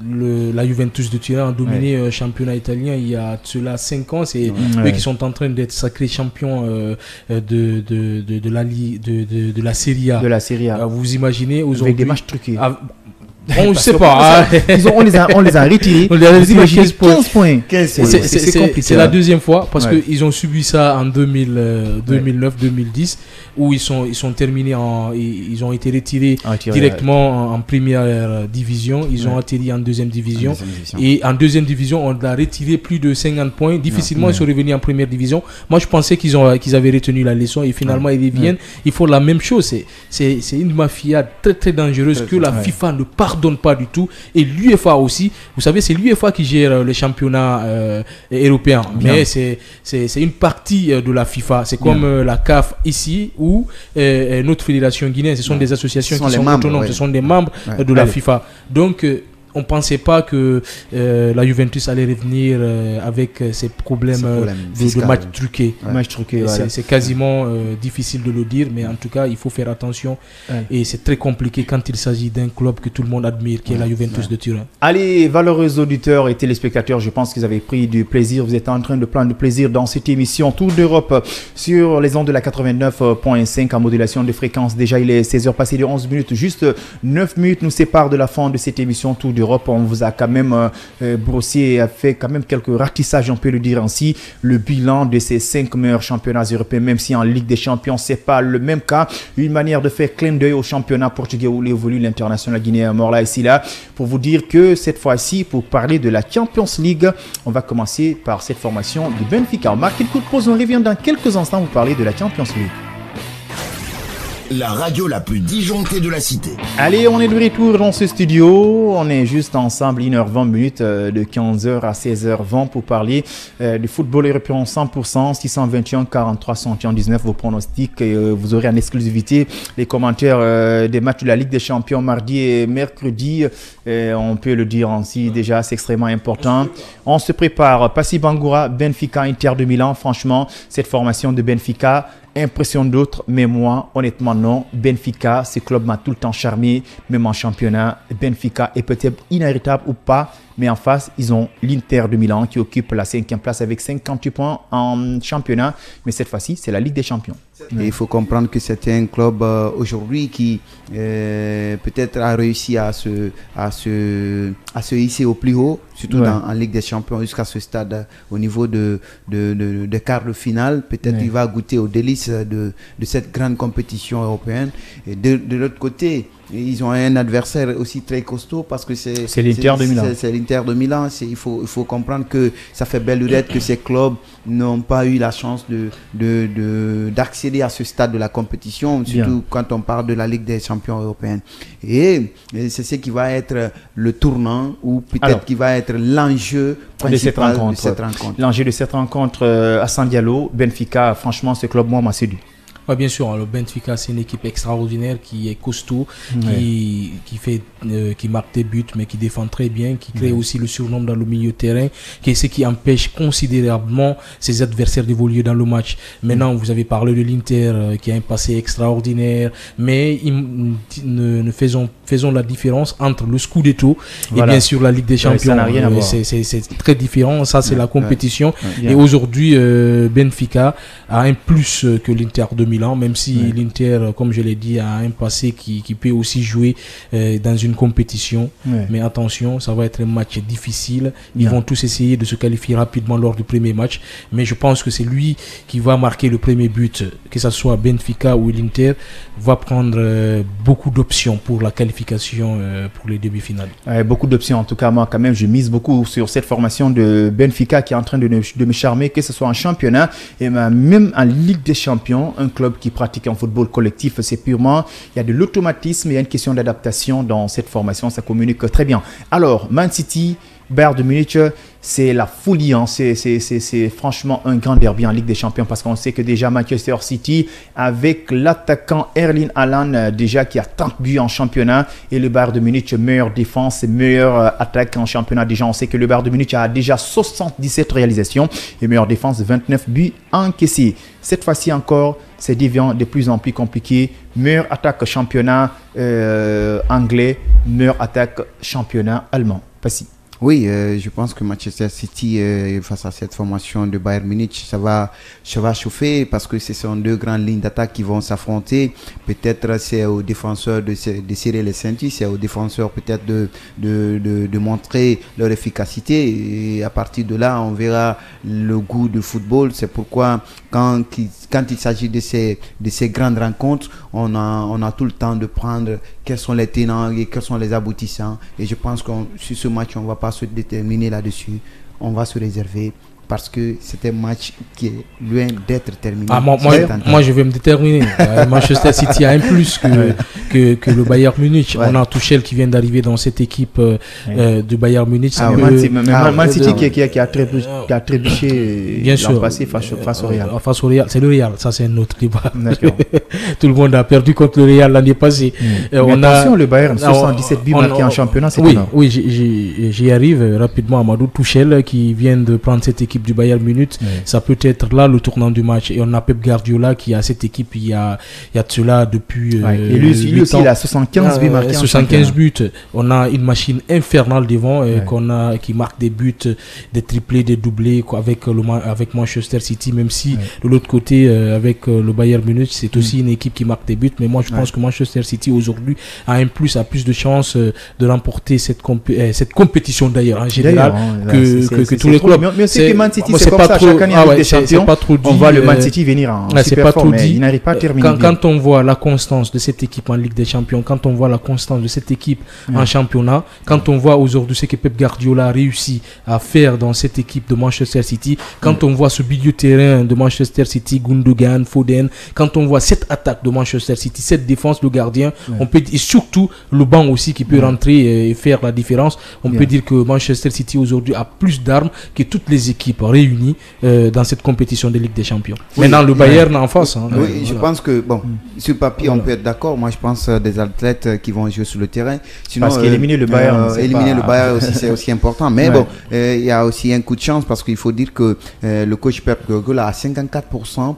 la Juventus de Turin a dominé le championnat italien il y a cela 5 ans. C'est eux qui sont en train d'être sacrés champions de la Serie A.
De la Serie A.
Vous imaginez aujourd'hui
avec des matchs truqués.
On ne sait pas.
On les a retirés.
On les a retirés
15 points. C'est compliqué.
C'est la deuxième fois parce qu'ils ont subi ça en 2009-2010 où ils sont terminés ils ont été retirés directement en première division. Ils ont atterri en deuxième division. Et en deuxième division, on a retiré plus de 50 points. Difficilement, ils sont revenus en première division. Moi, je pensais qu'ils avaient retenu la leçon et finalement, ils reviennent. Ils font la même chose. C'est une mafia très, très dangereuse que la FIFA ne pardonne pas du tout, et l'UEFA aussi. Vous savez, c'est l'UEFA qui gère le championnat européen, mais c'est une partie de la FIFA. C'est comme la CAF ici ou notre fédération guinéenne. Ce sont des associations qui sont autonomes, ce sont des membres de la FIFA. Donc on ne pensait pas que la Juventus allait revenir avec ces problèmes de matchs truqués. C'est quasiment difficile de le dire, mais en tout cas, il faut faire attention. Et c'est très compliqué quand il s'agit d'un club que tout le monde admire, qui est la Juventus de Turin.
Allez, valeureux auditeurs et téléspectateurs, je pense qu'ils avaient pris du plaisir. Vous êtes en train de prendre du plaisir dans cette émission Tour d'Europe sur les ondes de la 89.5 en modulation de fréquence. Déjà, il est 16h passé de 11 minutes. Juste 9 minutes nous séparent de la fin de cette émission Tour d'Europe. On vous a quand même brossé, fait quand même quelques ratissages, on peut le dire ainsi, le bilan de ces 5 meilleurs championnats européens, même si en Ligue des Champions, c'est pas le même cas. Une manière de faire clin d'œil au championnat portugais où évolue l'international guinéen Morla ici là, pour vous dire que cette fois-ci, pour parler de la Champions League, on va commencer par cette formation de Benfica. On marque une courte pause, on revient dans quelques instants vous parler de la Champions League.
La radio la plus disjonctée de la cité.
Allez, on est de retour dans ce studio. On est juste ensemble 1h20 de 15h à 16h20 pour parler du football européen 100%, 621 43 119 vos pronostics. Et, vous aurez en exclusivité les commentaires des matchs de la Ligue des Champions mardi et mercredi. On peut le dire ainsi déjà, c'est extrêmement important. On se prépare. Passi Bangoura, Benfica, Inter de Milan. Franchement, cette formation de Benfica impressionne d'autres, mais moi, honnêtement, non. Benfica, ce club m'a tout le temps charmé, même en championnat. Benfica est peut-être inarrêtable ou pas, mais en face, ils ont l'Inter de Milan qui occupe la 5e place avec 58 points en championnat. Mais cette fois-ci, c'est la Ligue des Champions.
Et il faut comprendre que c'était un club aujourd'hui qui peut-être a réussi à se hisser au plus haut, surtout en Ligue des Champions jusqu'à ce stade au niveau de quart de finale. Peut-être il va goûter aux délices de cette grande compétition européenne. Et de l'autre côté, ils ont un adversaire aussi très costaud parce que c'est
l'Inter de Milan.
C'est l'Inter de Milan. Il faut comprendre que ça fait belle lurette que ces clubs n'ont pas eu la chance d'accéder à ce stade de la compétition, surtout quand on parle de la Ligue des Champions européenne. Et c'est ce qui va être le tournant ou peut-être qui va être l'enjeu principal de cette rencontre.
L'enjeu de cette rencontre à San Diallo, Benfica, franchement, ce club, moi, m'a séduit.
Ouais, bien sûr, le Benfica, c'est une équipe extraordinaire qui est costaud, qui marque des buts, mais qui défend très bien, qui crée aussi le surnombre dans le milieu de terrain, qui est ce qui empêche considérablement ses adversaires d'évoluer dans le match. Maintenant, vous avez parlé de l'Inter qui a un passé extraordinaire, mais faisons la différence entre le Scudetto et bien sûr la Ligue des Champions. C'est très différent, ça c'est la compétition. Et aujourd'hui, Benfica a un plus que l'Inter de Milan, même si l'Inter, comme je l'ai dit, a un passé qui peut aussi jouer dans une compétition. Mais attention, ça va être un match difficile. Ils vont tous essayer de se qualifier rapidement lors du premier match. Mais je pense que c'est lui qui va marquer le premier but, que ce soit Benfica ou l'Inter, va prendre beaucoup d'options pour la qualification pour les demi-finales.
Beaucoup d'options, en tout cas, moi, quand même, je mise beaucoup sur cette formation de Benfica qui est en train de me charmer, que ce soit en championnat et même en Ligue des Champions. Un club qui pratique un football collectif, c'est purement, il y a de l'automatisme, il y a une question d'adaptation dans cette formation, ça communique très bien. Alors, Man City, Bayern de Munich, c'est la folie. Hein. C'est franchement un grand derby en Ligue des Champions parce qu'on sait que déjà Manchester City, avec l'attaquant Erling Haaland, déjà qui a 30 buts en championnat, et le Bayern de Munich, meilleure défense, meilleure attaque en championnat. Déjà, on sait que le Bayern de Munich a déjà 77 réalisations et meilleure défense, 29 buts encaissés. Cette fois-ci encore, c'est devient de plus en plus compliqué. Meilleure attaque championnat anglais, meilleure attaque championnat allemand. Passy.
Oui, je pense que Manchester City, face à cette formation de Bayern Munich, ça va chauffer parce que ce sont deux grandes lignes d'attaque qui vont s'affronter. Peut-être c'est aux défenseurs de serrer les ceintures, c'est aux défenseurs peut-être de montrer leur efficacité. Et à partir de là, on verra le goût du football. C'est pourquoi quand il s'agit de ces grandes rencontres, on a tout le temps de prendre quels sont les tenants et quels sont les aboutissants. Et je pense que sur ce match, on ne va pas se déterminer là-dessus. On va se réserver parce que c'est un match qui est loin d'être terminé.
Moi, je vais me déterminer. Manchester City a un plus que le Bayern Munich. Ouais. On a Tuchel qui vient d'arriver dans cette équipe du Bayern Munich.
Man City qui a trébuché
bien sûr
passé face au Real.
Face au Real, c'est le Real. Ça, c'est un autre débat. Tout le monde a perdu contre le Real l'année passée.
Attention, le Bayern, 77 buts marqués en championnat, c'est énorme.
Oui, j'y arrive rapidement. Amadou Tuchel qui vient de prendre cette équipe du Bayern Munich, ça peut être là le tournant du match. Et on a Pep Guardiola qui a cette équipe il y a de cela depuis
et lui aussi il a 75 buts marqués
75 buts. On a une machine infernale devant qui marque des buts, des triplés, des doublés avec Manchester City, même si de l'autre côté avec le Bayern Munich c'est aussi une équipe qui marque des buts, mais moi je pense que Manchester City aujourd'hui a plus de chances de remporter cette compétition d'ailleurs en général que tous les clubs.
Mais aussi que Man City, c'est comme ça, chaque année avec des champions, on voit le Man City venir en super forme, mais il n'arrive pas à terminer.
Quand on voit la constance de cette équipe en Ligue des Champions, quand on voit la constance de cette équipe en championnat, quand on voit aujourd'hui ce que Pep Guardiola a réussi à faire dans cette équipe de Manchester City, quand on voit ce milieu de terrain de Manchester City, Gundogan, Foden, quand on voit cette attaque de Manchester City, cette défense, le gardien, on peut et surtout le banc aussi qui peut rentrer et faire la différence. On peut dire que Manchester City aujourd'hui a plus d'armes que toutes les équipes réunies dans cette compétition de Ligue des Champions. Maintenant, le Bayern en face.
Oui, je pense que, sur papier, on peut être d'accord. Moi, je pense des athlètes qui vont jouer sur le terrain. Sinon,
parce qu'éliminer le Bayern,
le Bayern aussi, c'est aussi important. Mais il y a aussi un coup de chance parce qu'il faut dire que le coach Pep Guardiola a 54%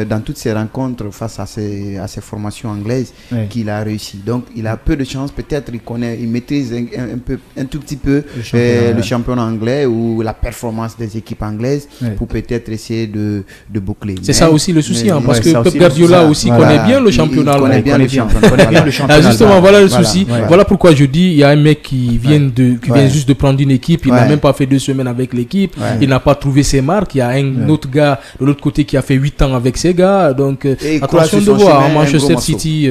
dans toutes ses rencontres face à ces formations anglaises qu'il a réussi. Donc, il a peu de chance. Peut-être il maîtrise un tout petit peu le championnat anglais ou la performance des équipes anglaises pour peut-être essayer de boucler.
C'est ça aussi le souci, parce que Pep Guardiola aussi connaît bien le championnat.
Il connaît bien le championnat.
Justement, voilà le souci. Voilà pourquoi je dis, il y a un mec qui vient juste de prendre une équipe, il n'a même pas fait 2 semaines avec l'équipe, il n'a pas trouvé ses marques, il y a un autre gars de l'autre côté qui a fait 8 ans avec ses gars, donc attention de voir, Manchester City,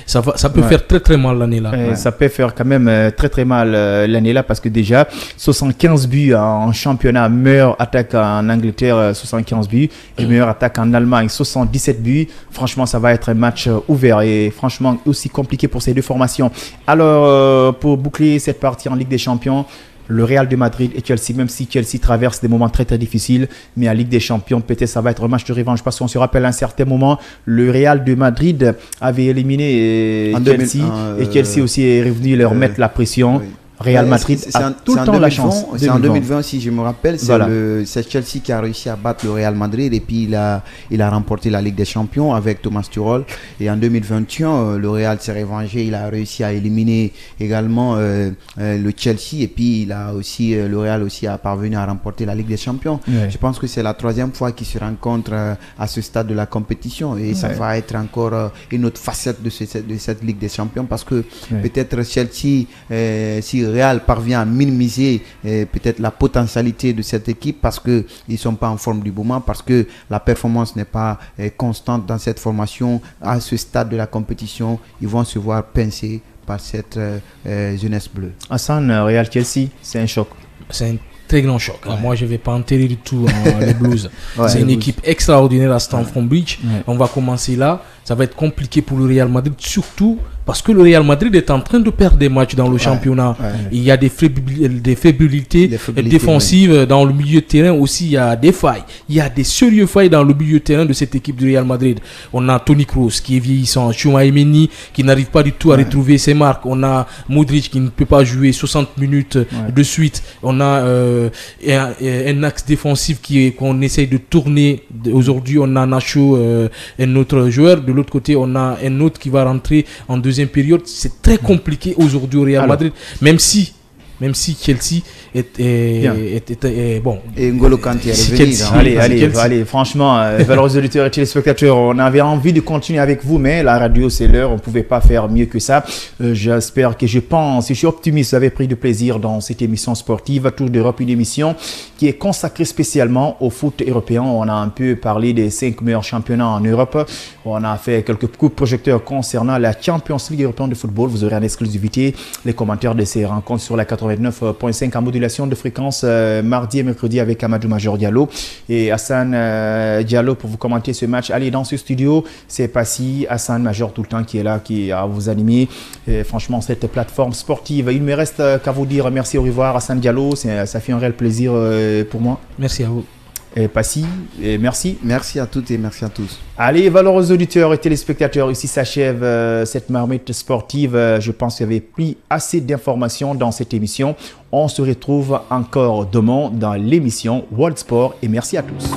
ça peut faire très très mal l'année là.
Ça peut faire quand même très très mal l'année là parce que déjà 75 buts en championnat, meilleure attaque en Angleterre, 75 buts, et meilleure attaque en Allemagne, 77 buts. Franchement, ça va être un match ouvert et franchement aussi compliqué pour ces deux formations. Alors, pour boucler cette partie en Ligue des Champions, le Real de Madrid et Chelsea, même si Chelsea traverse des moments très très difficiles, mais en Ligue des Champions, peut-être ça va être un match de revanche parce qu'on se rappelle à un certain moment, le Real de Madrid avait éliminé Chelsea et Chelsea aussi est revenu leur mettre la pression. Oui. Real Madrid a tout le temps la chance.
C'est en 2020, si je me rappelle, c'est Chelsea qui a réussi à battre le Real Madrid et puis il a remporté la Ligue des Champions avec Thomas Tuchel. Et en 2021, le Real s'est révengé, il a réussi à éliminer également le Chelsea et puis le Real aussi a parvenu à remporter la Ligue des Champions. Je pense que c'est la 3e fois qu'ils se rencontrent à ce stade de la compétition et ça va être encore une autre facette de cette Ligue des Champions parce que peut-être Chelsea, si Real parvient à minimiser peut-être la potentialité de cette équipe parce qu'ils ne sont pas en forme du moment, parce que la performance n'est pas constante dans cette formation. À ce stade de la compétition, ils vont se voir pincés par cette jeunesse bleue.
Hassan, Real Chelsea, c'est un choc.
C'est un très grand choc. Moi, je ne vais pas enterrer du tout les Blues. C'est une équipe extraordinaire à Stamford Bridge. On va commencer là. Ça va être compliqué pour le Real Madrid, surtout parce que le Real Madrid est en train de perdre des matchs dans le championnat. Il y a des fébrilité défensives dans le milieu de terrain aussi. Il y a des failles. Il y a des sérieuses failles dans le milieu de terrain de cette équipe du Real Madrid. On a Toni Kroos qui est vieillissant, Tchouaméni qui n'arrive pas du tout à retrouver ses marques. On a Modric qui ne peut pas jouer 60 minutes de suite. On a un axe défensif qu'on essaye de tourner. Aujourd'hui, on a Nacho, un autre joueur. De l'autre côté, on a un autre qui va rentrer en deuxième période. C'est très compliqué aujourd'hui au Real Madrid, même si Chelsea est bon.
Et N'Golo Kanté est revenu.
Allez, franchement, valeureux auditeurs et téléspectateurs, on avait envie de continuer avec vous, mais la radio, c'est l'heure, on ne pouvait pas faire mieux que ça. J'espère que je suis optimiste, vous avez pris de plaisir dans cette émission sportive, Tour d'Europe, une émission qui est consacrée spécialement au foot européen. On a un peu parlé des 5 meilleurs championnats en Europe. On a fait quelques coups de projecteurs concernant la Champions League européenne de football. Vous aurez en exclusivité les commentaires de ces rencontres sur la 89.5 en modulation de fréquence mardi et mercredi avec Amadou Major Diallo et Hassan Diallo pour vous commenter ce match. Allez, dans ce studio, c'est Passy, Hassan Major tout le temps qui est là, qui a vous animer. Et franchement, cette plateforme sportive. Il me reste qu'à vous dire merci, au revoir Hassan Diallo. Ça fait un réel plaisir pour moi.
Merci à vous.
Passy, merci.
Merci à toutes et merci à tous.
Allez, valeureux auditeurs et téléspectateurs, ici s'achève cette marmite sportive. Je pense qu'il y avait pris assez d'informations dans cette émission. On se retrouve encore demain dans l'émission World Sport et merci à tous.